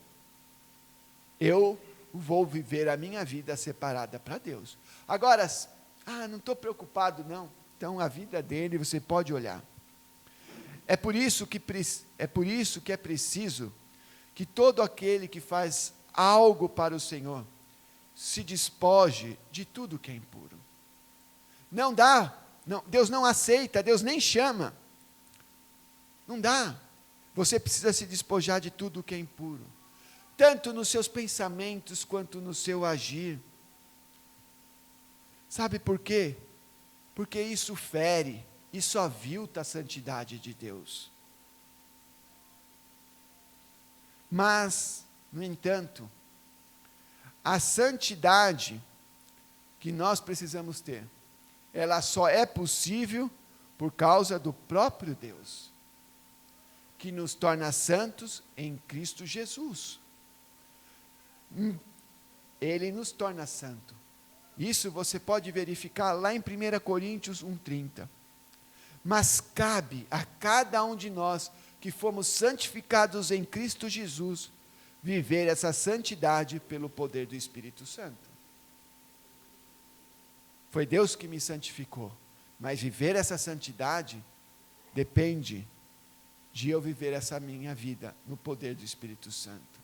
Speaker 2: eu vou viver a minha vida separada para Deus. Agora, não estou preocupado não, então a vida dele você pode olhar. É por isso que é preciso que todo aquele que faz algo para o Senhor se despoje de tudo que é impuro. Não dá, Deus não aceita, Deus nem chama. Não dá. Você precisa se despojar de tudo que é impuro, tanto nos seus pensamentos quanto no seu agir. Sabe por quê? Porque isso fere, isso avilta a santidade de Deus. Mas, no entanto, a santidade que nós precisamos ter, ela só é possível por causa do próprio Deus, que nos torna santos em Cristo Jesus. Ele nos torna santo. Isso você pode verificar lá em 1 Coríntios 1:30. Mas cabe a cada um de nós que fomos santificados em Cristo Jesus, viver essa santidade pelo poder do Espírito Santo. Foi Deus que me santificou, mas viver essa santidade depende de eu viver essa minha vida no poder do Espírito Santo.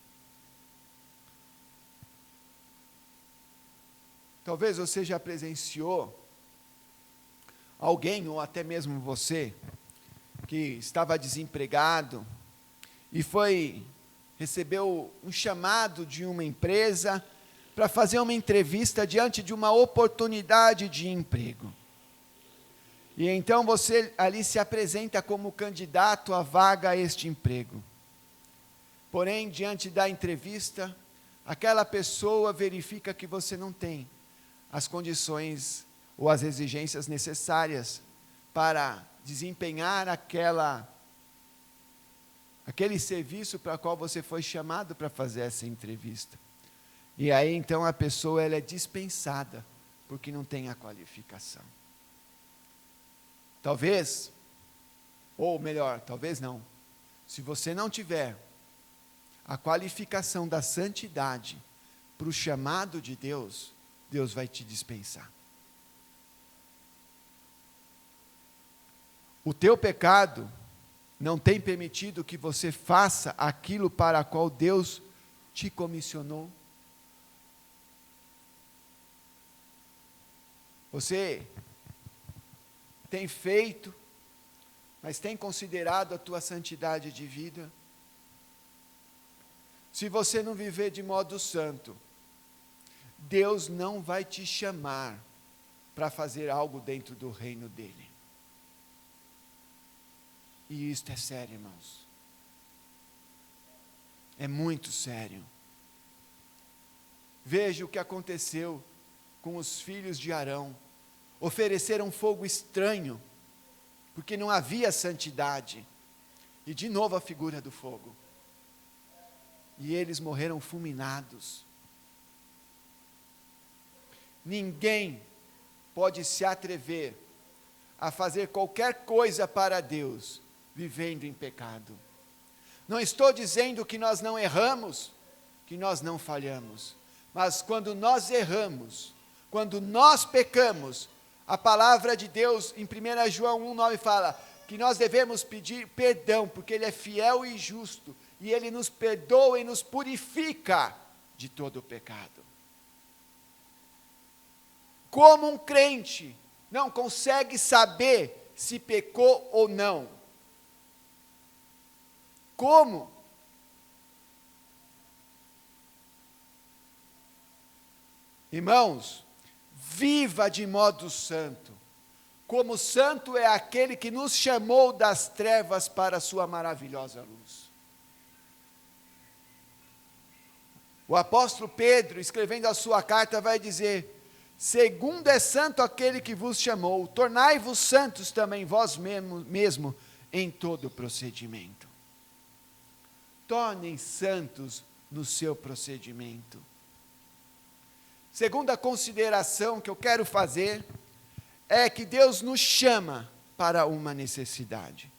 Speaker 2: Talvez você já presenciou alguém, ou até mesmo você, que estava desempregado e recebeu um chamado de uma empresa para fazer uma entrevista diante de uma oportunidade de emprego. E então você ali se apresenta como candidato à vaga a este emprego. Porém, diante da entrevista, aquela pessoa verifica que você não tem as condições ou as exigências necessárias para desempenhar aquele serviço para o qual você foi chamado para fazer essa entrevista. E aí então a pessoa ela é dispensada, porque não tem a qualificação. Talvez, ou melhor, talvez não, se você não tiver a qualificação da santidade, para o chamado de Deus, Deus vai te dispensar. O teu pecado não tem permitido que você faça aquilo para o qual Deus te comissionou. Você tem feito, mas tem considerado a tua santidade de vida? Se você não viver de modo santo, Deus não vai te chamar para fazer algo dentro do reino dele. E isto é sério, irmãos. É muito sério. Veja o que aconteceu com os filhos de Arão. Ofereceram fogo estranho, porque não havia santidade. E de novo a figura do fogo. E eles morreram fulminados. Ninguém pode se atrever a fazer qualquer coisa para Deus, vivendo em pecado. Não estou dizendo que nós não erramos, que nós não falhamos. Mas quando nós erramos, quando nós pecamos, a palavra de Deus em 1 João 1,9 fala que nós devemos pedir perdão, porque Ele é fiel e justo, e Ele nos perdoa e nos purifica de todo o pecado. Como um crente não consegue saber se pecou ou não? Como? Irmãos, viva de modo santo, como santo é aquele que nos chamou das trevas para a sua maravilhosa luz. O apóstolo Pedro, escrevendo a sua carta, vai dizer: segundo é santo aquele que vos chamou, tornai-vos santos também vós mesmo em todo o procedimento. Tornem santos no seu procedimento. Segunda consideração que eu quero fazer é que Deus nos chama para uma necessidade.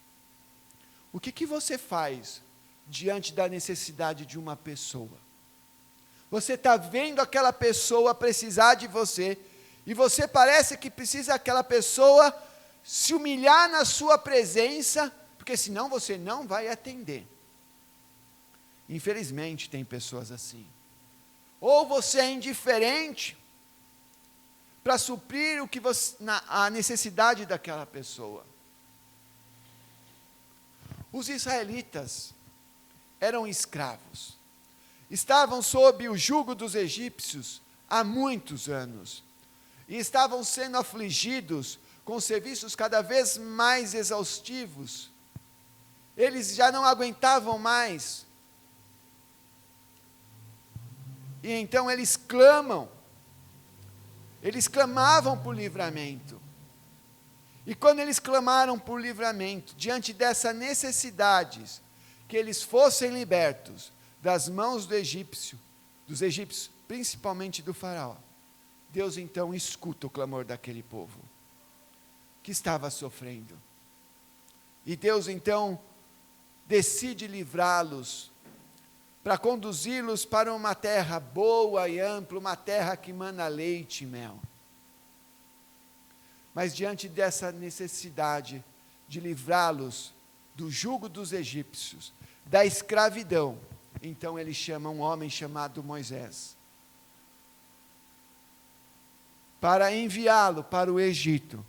Speaker 2: O que você faz diante da necessidade de uma pessoa? Você está vendo aquela pessoa precisar de você, e você parece que precisa aquela pessoa se humilhar na sua presença, porque senão você não vai atender. Infelizmente tem pessoas assim. Ou você é indiferente para suprir a necessidade daquela pessoa. Os israelitas eram escravos. Estavam sob o jugo dos egípcios há muitos anos. E estavam sendo afligidos com serviços cada vez mais exaustivos. Eles já não aguentavam mais. E então eles clamavam por livramento. E quando eles clamaram por livramento, diante dessas necessidades, que eles fossem libertos das mãos dos egípcios, principalmente do faraó, Deus então escuta o clamor daquele povo, que estava sofrendo. E Deus então decide livrá-los, para conduzi-los para uma terra boa e ampla, uma terra que mana leite e mel. Mas diante dessa necessidade de livrá-los do jugo dos egípcios, da escravidão, então ele chama um homem chamado Moisés, para enviá-lo para o Egito,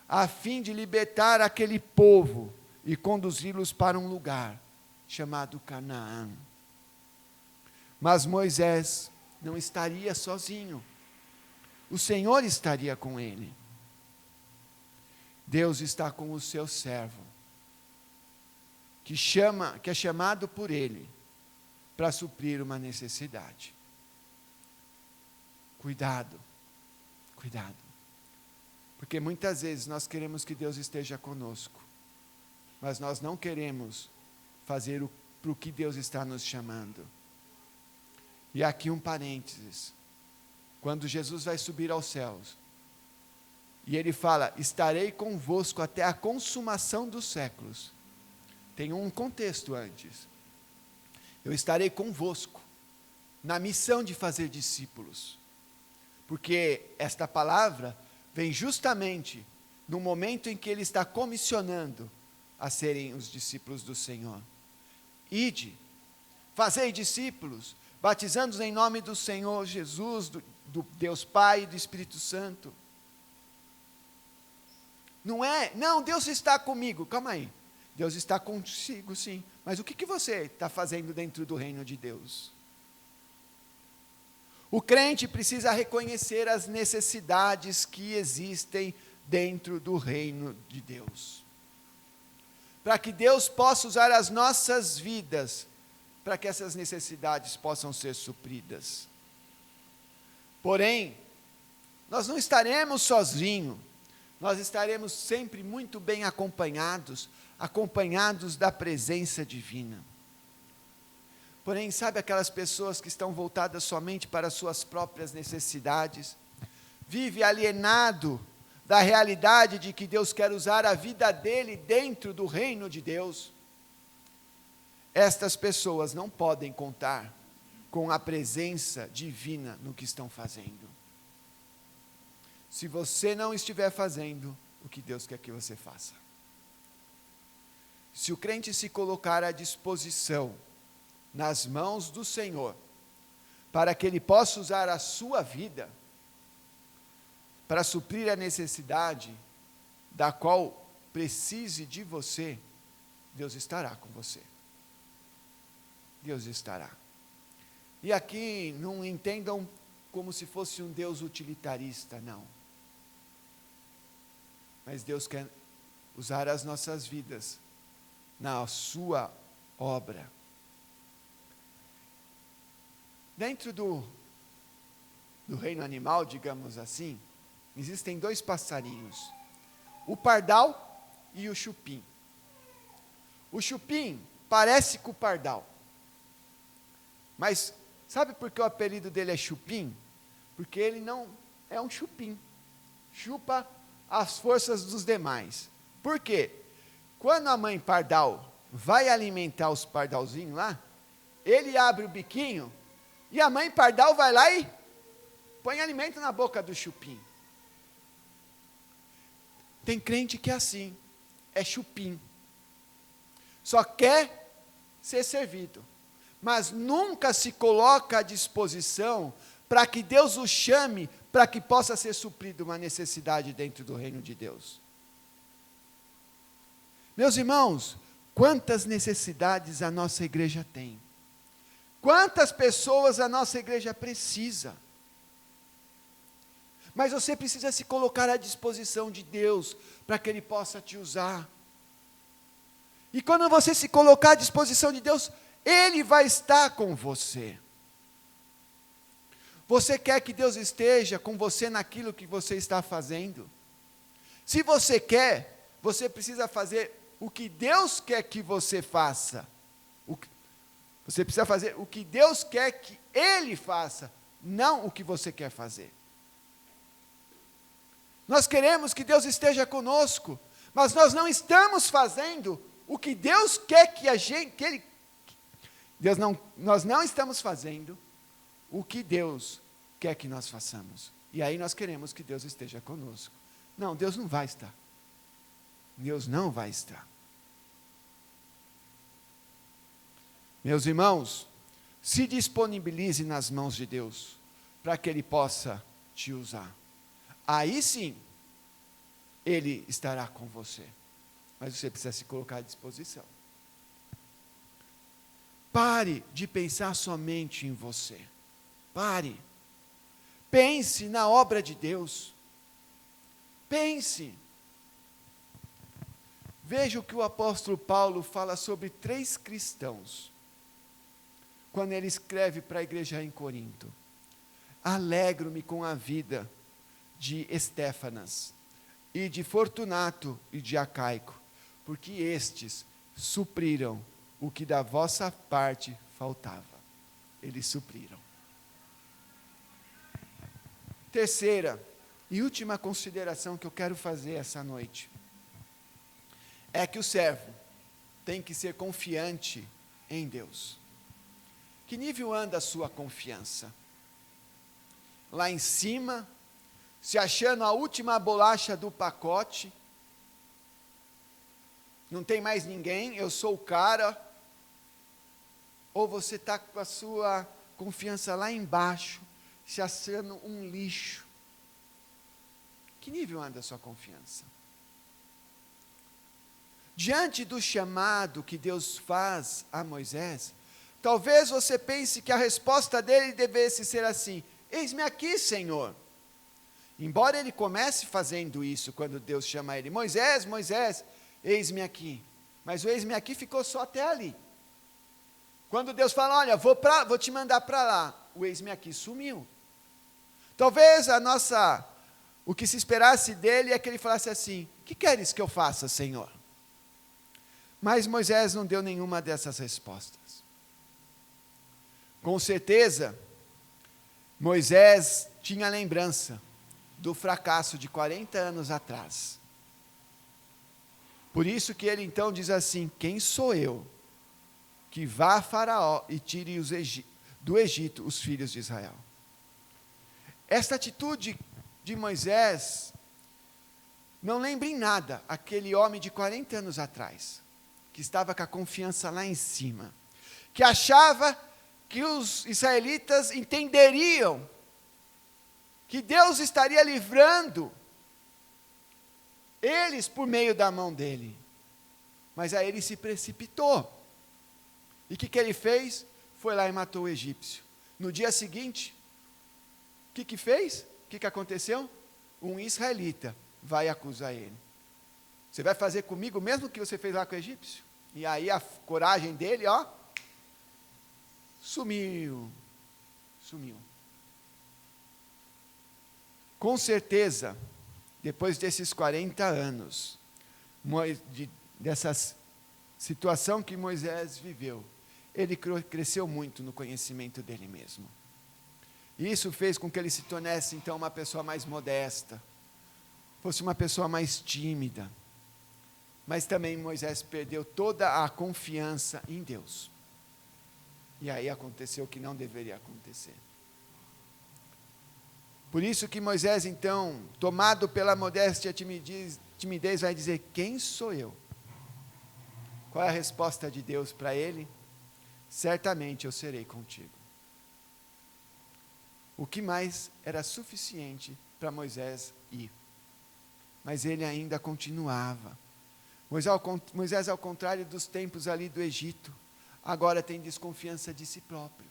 Speaker 2: a fim de libertar aquele povo e conduzi-los para um lugar chamado Canaã. Mas Moisés não estaria sozinho. O Senhor estaria com ele. Deus está com o seu servo, que é chamado por ele para suprir uma necessidade. Cuidado, cuidado. Porque muitas vezes nós queremos que Deus esteja conosco, mas nós não queremos fazer para o que Deus está nos chamando. E aqui um parênteses. Quando Jesus vai subir aos céus, e ele fala: estarei convosco até a consumação dos séculos. Tem um contexto antes. Eu estarei convosco. na missão de fazer discípulos. Porque esta palavra vem justamente no momento em que ele está comissionando a serem os discípulos do Senhor. Ide, fazei discípulos, batizando-os em nome do Senhor Jesus, do Deus Pai e do Espírito Santo. Não, Deus está comigo. Calma aí. Deus está consigo, sim. Mas o que você está fazendo dentro do reino de Deus? O crente precisa reconhecer as necessidades que existem dentro do reino de Deus. Para que Deus possa usar as nossas vidas, para que essas necessidades possam ser supridas. Porém, nós não estaremos sozinhos, nós estaremos sempre muito bem acompanhados da presença divina. Porém, sabe aquelas pessoas que estão voltadas somente para suas próprias necessidades? Vive alienado da realidade de que Deus quer usar a vida dele dentro do reino de Deus. Estas pessoas não podem contar com a presença divina no que estão fazendo. Se você não estiver fazendo o que Deus quer que você faça. Se o crente se colocar à disposição nas mãos do Senhor, para que Ele possa usar a sua vida, para suprir a necessidade da qual precise de você, Deus estará com você. Deus estará. E aqui não entendam como se fosse um Deus utilitarista, não. Mas Deus quer usar as nossas vidas na sua obra. Dentro do reino animal, digamos assim, existem dois passarinhos, o pardal e o chupim. O chupim parece com o pardal, mas sabe por que o apelido dele é chupim? Porque ele não é um chupim, chupa as forças dos demais. Por quê? Quando a mãe pardal vai alimentar os pardalzinhos lá, ele abre o biquinho, e a mãe pardal vai lá e põe alimento na boca do chupim. Tem crente que é assim, é chupim. Só quer ser servido, mas nunca se coloca à disposição para que Deus o chame, para que possa ser suprida uma necessidade dentro do reino de Deus. Meus irmãos, quantas necessidades a nossa igreja tem? Quantas pessoas a nossa igreja precisa? Mas você precisa se colocar à disposição de Deus, para que Ele possa te usar. E quando você se colocar à disposição de Deus, Ele vai estar com você. Você quer que Deus esteja com você naquilo que você está fazendo? Se você quer, você precisa fazer o que Deus quer que você faça. Você precisa fazer o que Deus quer que Ele faça, não o que você quer fazer. Nós queremos que Deus esteja conosco, mas nós não estamos fazendo o que Deus quer que a gente, nós não estamos fazendo o que Deus quer que nós façamos. E aí nós queremos que Deus esteja conosco. Não, Deus não vai estar. Deus não vai estar. Meus irmãos, se disponibilize nas mãos de Deus, para que Ele possa te usar. Aí sim, Ele estará com você. Mas você precisa se colocar à disposição. Pare de pensar somente em você. Pare. Pense na obra de Deus. Pense. Veja o que o apóstolo Paulo fala sobre 3 cristãos, quando ele escreve para a igreja em Corinto. Alegro-me com a vida de Estéfanas, e de Fortunato e de Acaico, porque estes supriram o que da vossa parte faltava. Eles supriram. Terceira e última consideração que eu quero fazer essa noite, é que o servo tem que ser confiante em Deus. Que nível anda a sua confiança? Lá em cima, se achando a última bolacha do pacote, não tem mais ninguém, eu sou o cara, ou você está com a sua confiança lá embaixo, se achando um lixo? Que nível anda a sua confiança? Diante do chamado que Deus faz a Moisés, talvez você pense que a resposta dele devesse ser assim: eis-me aqui, Senhor. Embora ele comece fazendo isso quando Deus chama ele: Moisés, Moisés, eis-me aqui. Mas o eis-me aqui ficou só até ali. Quando Deus fala: olha, vou te mandar para lá, o eis-me aqui sumiu. Talvez o que se esperasse dele é que ele falasse assim: o que queres que eu faça, Senhor? Mas Moisés não deu nenhuma dessas respostas. Com certeza, Moisés tinha lembrança do fracasso de 40 anos atrás. Por isso que ele então diz assim: quem sou eu que vá a Faraó e tire do Egito os filhos de Israel? Esta atitude de Moisés não lembra em nada aquele homem de 40 anos atrás, que estava com a confiança lá em cima, que achava que os israelitas entenderiam que Deus estaria livrando eles por meio da mão dele. Mas aí ele se precipitou. E o que ele fez? Foi lá e matou o egípcio. No dia seguinte, o que fez? O que aconteceu? Um israelita vai acusar ele. Você vai fazer comigo o mesmo que você fez lá com o egípcio? E aí a coragem dele, sumiu. Com certeza, depois desses 40 anos, dessa situação que Moisés viveu, ele cresceu muito no conhecimento dele mesmo. E isso fez com que ele se tornasse então uma pessoa mais modesta, fosse uma pessoa mais tímida. Mas também Moisés perdeu toda a confiança em Deus. E aí aconteceu o que não deveria acontecer. Por isso que Moisés, então, tomado pela modéstia e timidez, vai dizer: quem sou eu? Qual é a resposta de Deus para ele? Certamente eu serei contigo. O que mais era suficiente para Moisés ir. Mas ele ainda continuava. Moisés, ao contrário dos tempos ali do Egito, agora tem desconfiança de si próprio.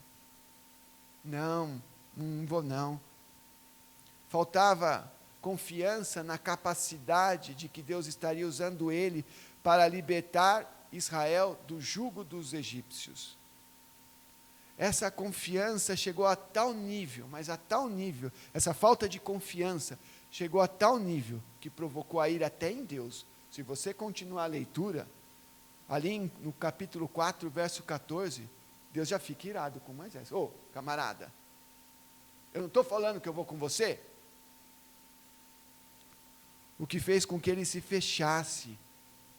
Speaker 2: Não vou não. Faltava confiança na capacidade de que Deus estaria usando ele para libertar Israel do jugo dos egípcios. Essa confiança chegou a tal nível, mas a tal nível, essa falta de confiança chegou a tal nível que provocou a ira até em Deus. Se você continuar a leitura, ali no capítulo 4, verso 14, Deus já fica irado com Moisés. Ô, camarada, eu não estou falando que eu vou com você? O que fez com que ele se fechasse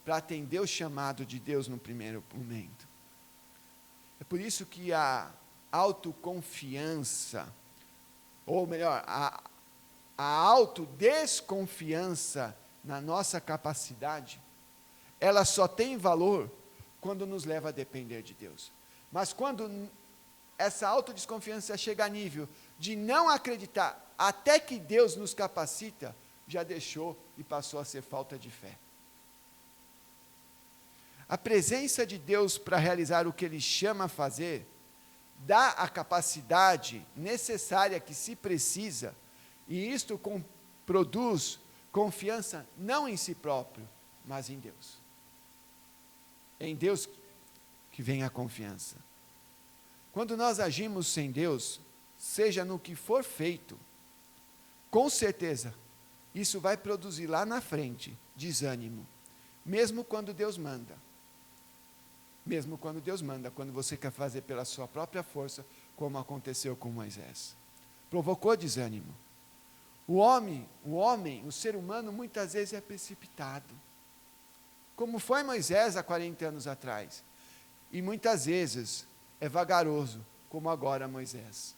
Speaker 2: para atender o chamado de Deus no primeiro momento. É por isso que a autoconfiança, ou melhor, a autodesconfiança na nossa capacidade, ela só tem valor quando nos leva a depender de Deus. Mas quando essa autodesconfiança chega a nível de não acreditar até que Deus nos capacita, já deixou e passou a ser falta de fé. A presença de Deus para realizar o que Ele chama a fazer, dá a capacidade necessária que se precisa, e isto produz confiança não em si próprio, mas em Deus. É em Deus que vem a confiança. Quando nós agimos sem Deus, seja no que for feito, com certeza, isso vai produzir lá na frente desânimo, mesmo quando Deus manda. Mesmo quando Deus manda, quando você quer fazer pela sua própria força, como aconteceu com Moisés. Provocou desânimo. O ser humano, muitas vezes é precipitado. Como foi Moisés há 40 anos atrás. E muitas vezes é vagaroso, como agora Moisés.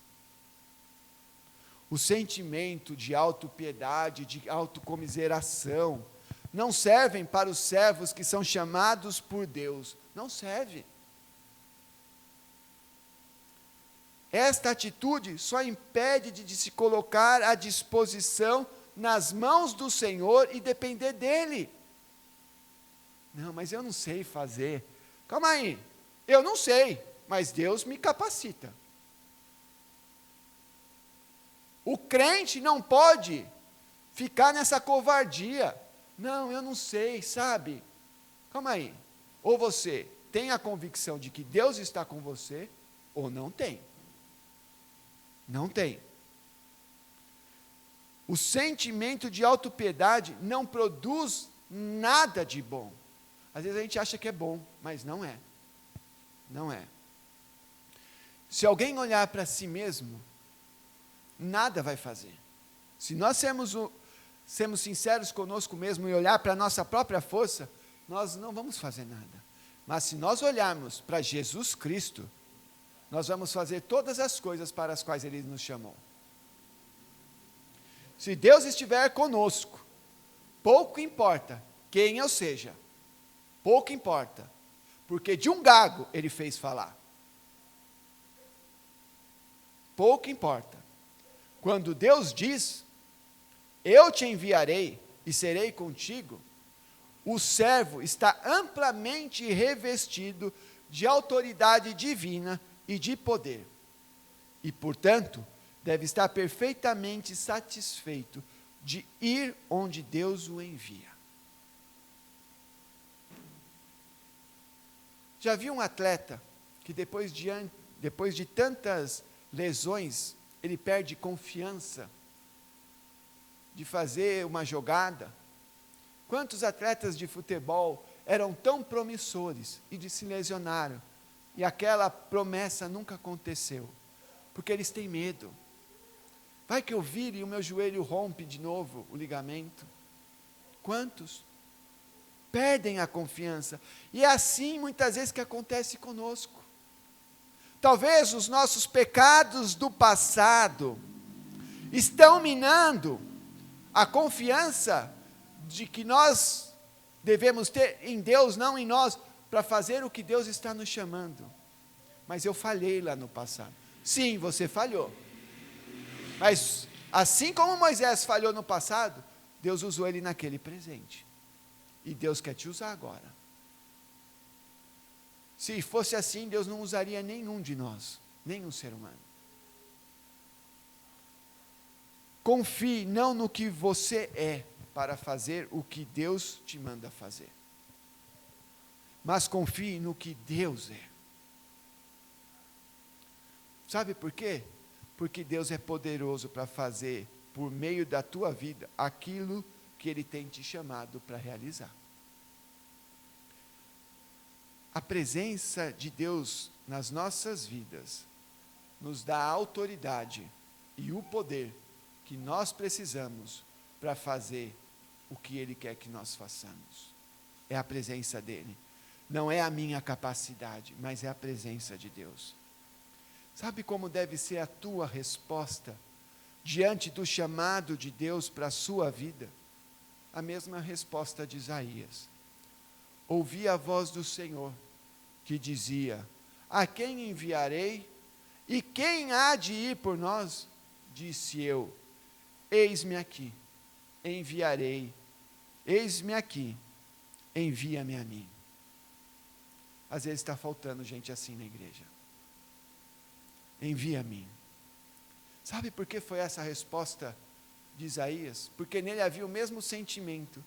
Speaker 2: O sentimento de autopiedade, de autocomiseração, não servem para os servos que são chamados por Deus. Não serve. Esta atitude só impede de se colocar à disposição nas mãos do Senhor e depender dEle. Não, mas eu não sei fazer. Calma aí, eu não sei, mas Deus me capacita. O crente não pode ficar nessa covardia. Não, eu não sei, sabe? Calma aí. Ou você tem a convicção de que Deus está com você, ou não tem. Não tem. O sentimento de autopiedade não produz nada de bom. Às vezes a gente acha que é bom, mas não é. Não é. Se alguém olhar para si mesmo, nada vai fazer. Se nós sermos sinceros conosco mesmo e olhar para a nossa própria força, nós não vamos fazer nada. Mas se nós olharmos para Jesus Cristo, nós vamos fazer todas as coisas para as quais Ele nos chamou. Se Deus estiver conosco, pouco importa quem eu seja, pouco importa, porque de um gago Ele fez falar. Pouco importa. Quando Deus diz, eu te enviarei e serei contigo, o servo está amplamente revestido de autoridade divina e de poder. E, portanto, deve estar perfeitamente satisfeito de ir onde Deus o envia. Já vi um atleta que depois de tantas lesões, ele perde confiança de fazer uma jogada? Quantos atletas de futebol eram tão promissores e se lesionaram? E aquela promessa nunca aconteceu, porque eles têm medo. Vai que eu vire e o meu joelho rompe de novo o ligamento. Quantos? Perdem a confiança. E é assim muitas vezes que acontece conosco. Talvez os nossos pecados do passado estão minando a confiança de que nós devemos ter em Deus, não em nós, para fazer o que Deus está nos chamando. Mas eu falhei lá no passado. Sim, você falhou. Mas assim como Moisés falhou no passado, Deus usou ele naquele presente. E Deus quer te usar agora. Se fosse assim, Deus não usaria nenhum de nós, nenhum ser humano. Confie não no que você é, para fazer o que Deus te manda fazer. Mas confie no que Deus é. Sabe por quê? Porque Deus é poderoso para fazer, por meio da tua vida, aquilo que Ele tem te chamado para realizar. A presença de Deus nas nossas vidas nos dá a autoridade e o poder que nós precisamos para fazer o que Ele quer que nós façamos. É a presença dEle. Não é a minha capacidade, mas é a presença de Deus. Sabe como deve ser a tua resposta diante do chamado de Deus para a sua vida? A mesma resposta de Isaías. Ouvi a voz do Senhor, que dizia, a quem enviarei? E quem há de ir por nós? Disse eu, eis-me aqui, enviarei. Eis-me aqui, envia-me a mim. Às vezes está faltando gente assim na igreja. Envia a mim. Sabe por que foi essa resposta de Isaías? Porque nele havia o mesmo sentimento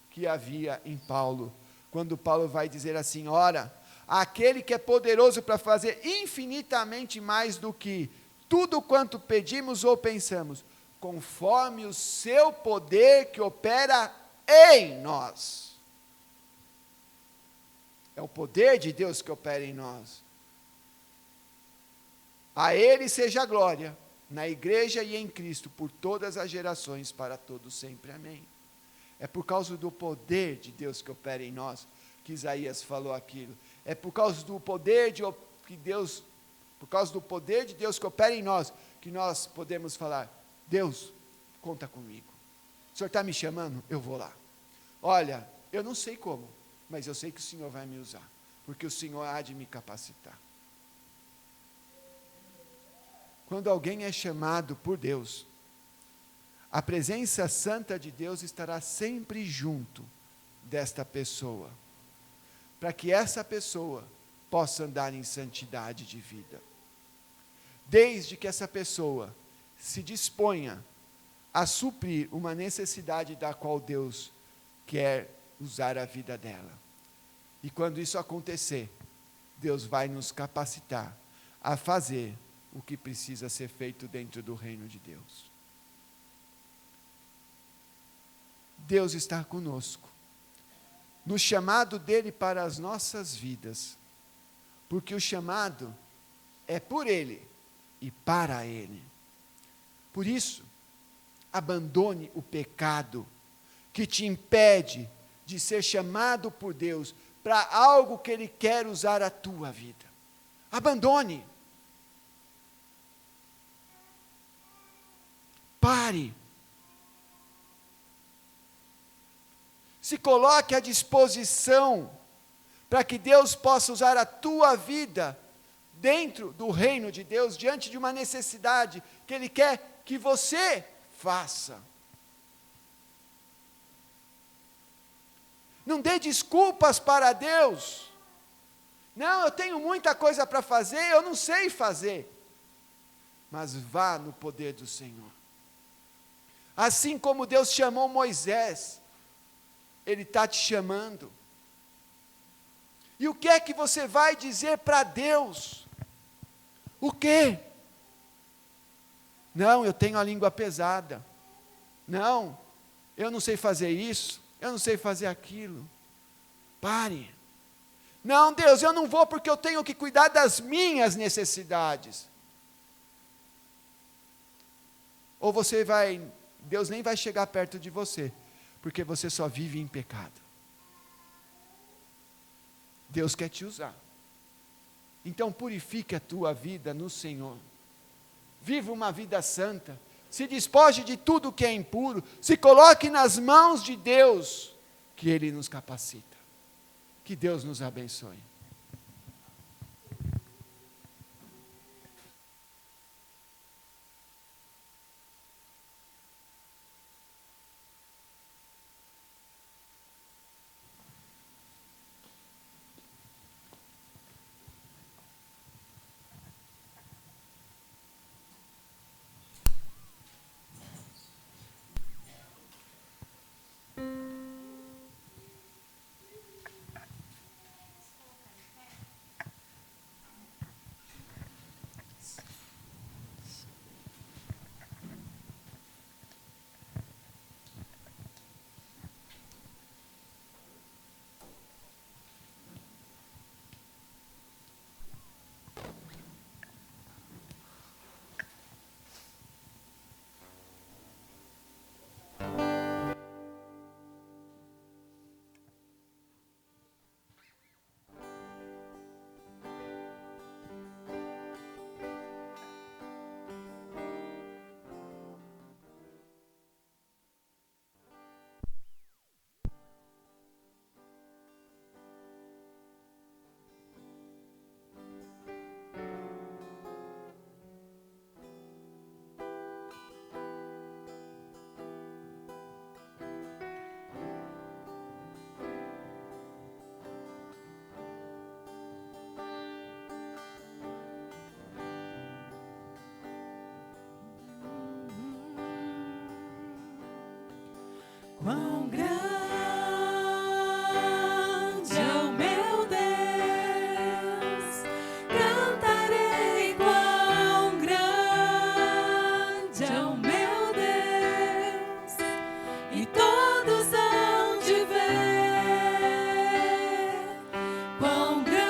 Speaker 2: que havia em Paulo, quando Paulo vai dizer assim, ora, aquele que é poderoso para fazer infinitamente mais do que tudo quanto pedimos ou pensamos, conforme o seu poder que opera em nós. É o poder de Deus que opera em nós. A Ele seja a glória, na igreja e em Cristo, por todas as gerações, para todos sempre. Amém. É por causa do poder de Deus que opera em nós, que Isaías falou aquilo. É por causa do poder que Deus por causa do poder de Deus que opera em nós, que nós podemos falar: Deus, conta comigo. O Senhor está me chamando? Eu vou lá. Olha, eu não sei como, mas eu sei que o Senhor vai me usar, porque o Senhor há de me capacitar. Quando alguém é chamado por Deus, a presença santa de Deus estará sempre junto desta pessoa, para que essa pessoa possa andar em santidade de vida. Desde que essa pessoa se disponha a suprir uma necessidade da qual Deus quer usar a vida dela. E quando isso acontecer, Deus vai nos capacitar a fazer o que precisa ser feito dentro do reino de Deus. Deus está conosco, no chamado dele para as nossas vidas, porque o chamado é por ele e para ele. Por isso, abandone o pecado que te impede de ser chamado por Deus para algo que ele quer usar a tua vida. Abandone. Pare. Se coloque à disposição para que Deus possa usar a tua vida dentro do reino de Deus, diante de uma necessidade que Ele quer que você faça. Não dê desculpas para Deus. Não, eu tenho muita coisa para fazer, eu não sei fazer. Mas vá no poder do Senhor. Assim como Deus chamou Moisés, Ele está te chamando. E o que é que você vai dizer para Deus? O quê? Não, eu tenho a língua pesada. Não, eu não sei fazer isso, eu não sei fazer aquilo. Pare. Não, Deus, eu não vou porque eu tenho que cuidar das minhas necessidades. Ou você vai, Deus nem vai chegar perto de você, porque você só vive em pecado. Deus quer te usar. Então purifique a tua vida no Senhor. Viva uma vida santa. Se despoje de tudo que é impuro. Se coloque nas mãos de Deus, que Ele nos capacita. Que Deus nos abençoe.
Speaker 3: Quão grande é o meu Deus, cantarei quão grande é o meu Deus, e todos hão de ver quão grande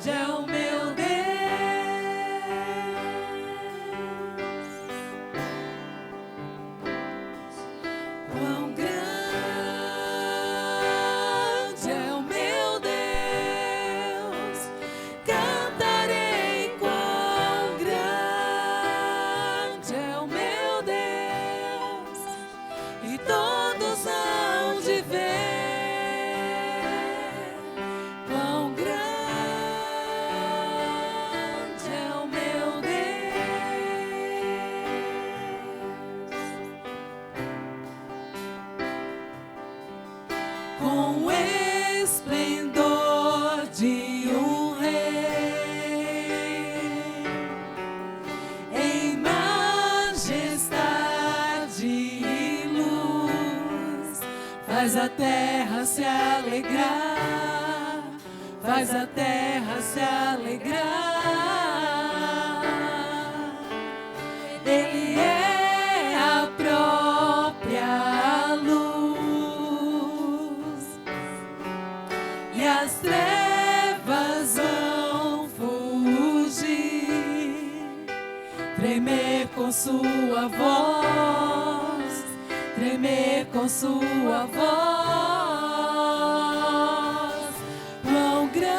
Speaker 3: é o meu Deus. e todos hão de ver quão grande é o meu Deus. Com o esplendor de um rei, em majestade e luz, faz a terra se alegrar, faz a terra se alegrar. Ele é a própria luz, e as trevas vão fugir, tremer com sua voz, tremer com sua voz. Quão grande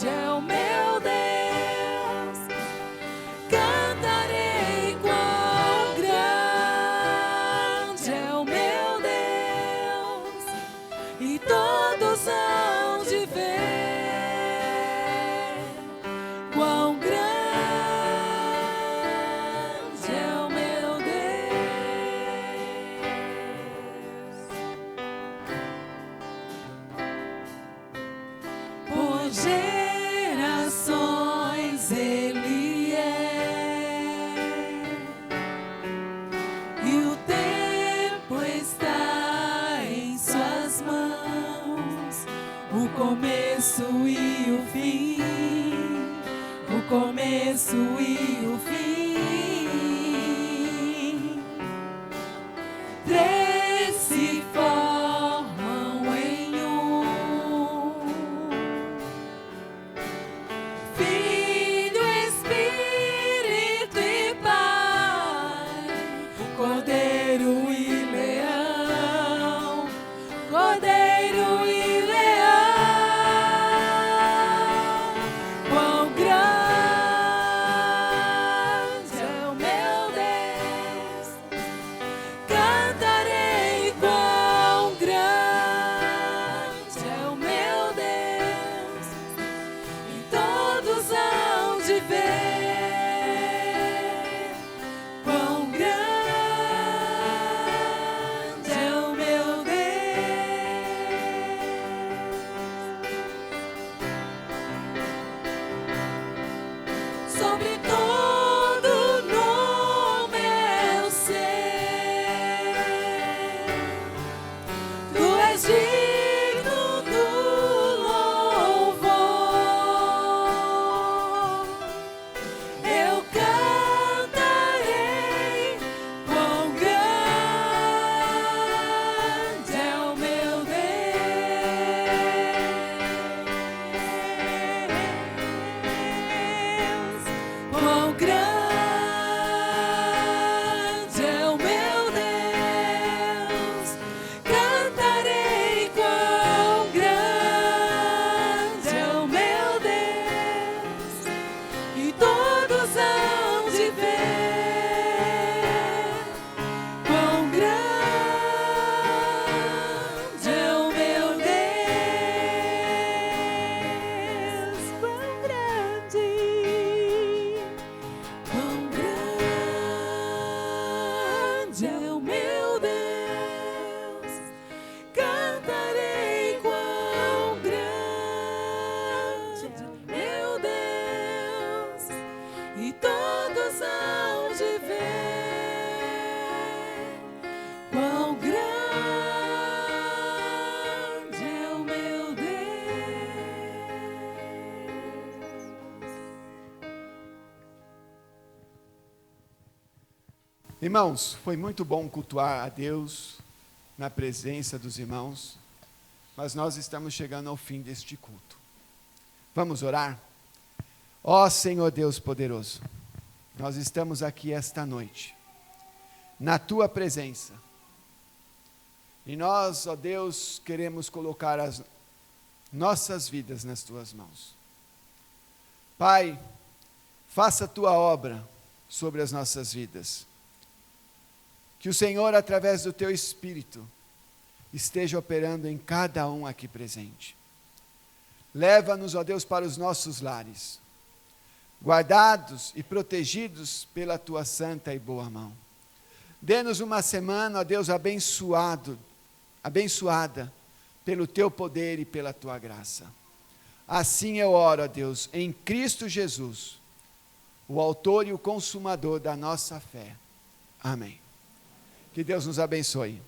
Speaker 3: é o meu Deus, cantarei quão grande é o meu Deus, e todos hão de ver quão grande é o meu Deus. Por gerações Ele é, e o tempo está em suas mãos, o começo e o fim, o começo e o fim. Três se formam em um: Filho, Espírito e Pai, Cordeiro e Leão, Cordeiro e Leão. Quão grande é o meu Deus, cantarei quão grande é o meu Deus, e todos hão de ver quão grande é o meu Deus. Sobre todo nome eu sei, tu és digno do louvor. Eu cantarei quão grande é o meu Deus, quão grande é o meu Deus. Cantarei quão grande é o meu Deus, e todos hão de ver quão grande é o meu Deus, quão grande, quão grande é o meu Deus. Cantarei quão grande é o meu Deus, e todos hão de ver quão grande é o meu Deus.
Speaker 2: Irmãos, foi muito bom cultuar a Deus na presença dos irmãos, mas nós estamos chegando ao fim deste culto. Vamos orar? Ó Senhor Deus poderoso, nós estamos aqui esta noite, na Tua presença, e nós, ó Deus, queremos colocar as nossas vidas nas Tuas mãos. Pai, faça a Tua obra sobre as nossas vidas. Que o Senhor, através do teu Espírito, esteja operando em cada um aqui presente. Leva-nos, ó Deus, para os nossos lares, guardados e protegidos pela tua santa e boa mão. Dê-nos uma semana, ó Deus, abençoada pelo teu poder e pela tua graça. Assim eu oro, ó Deus, em Cristo Jesus, o autor e o consumador da nossa fé. Amém. Que Deus nos abençoe.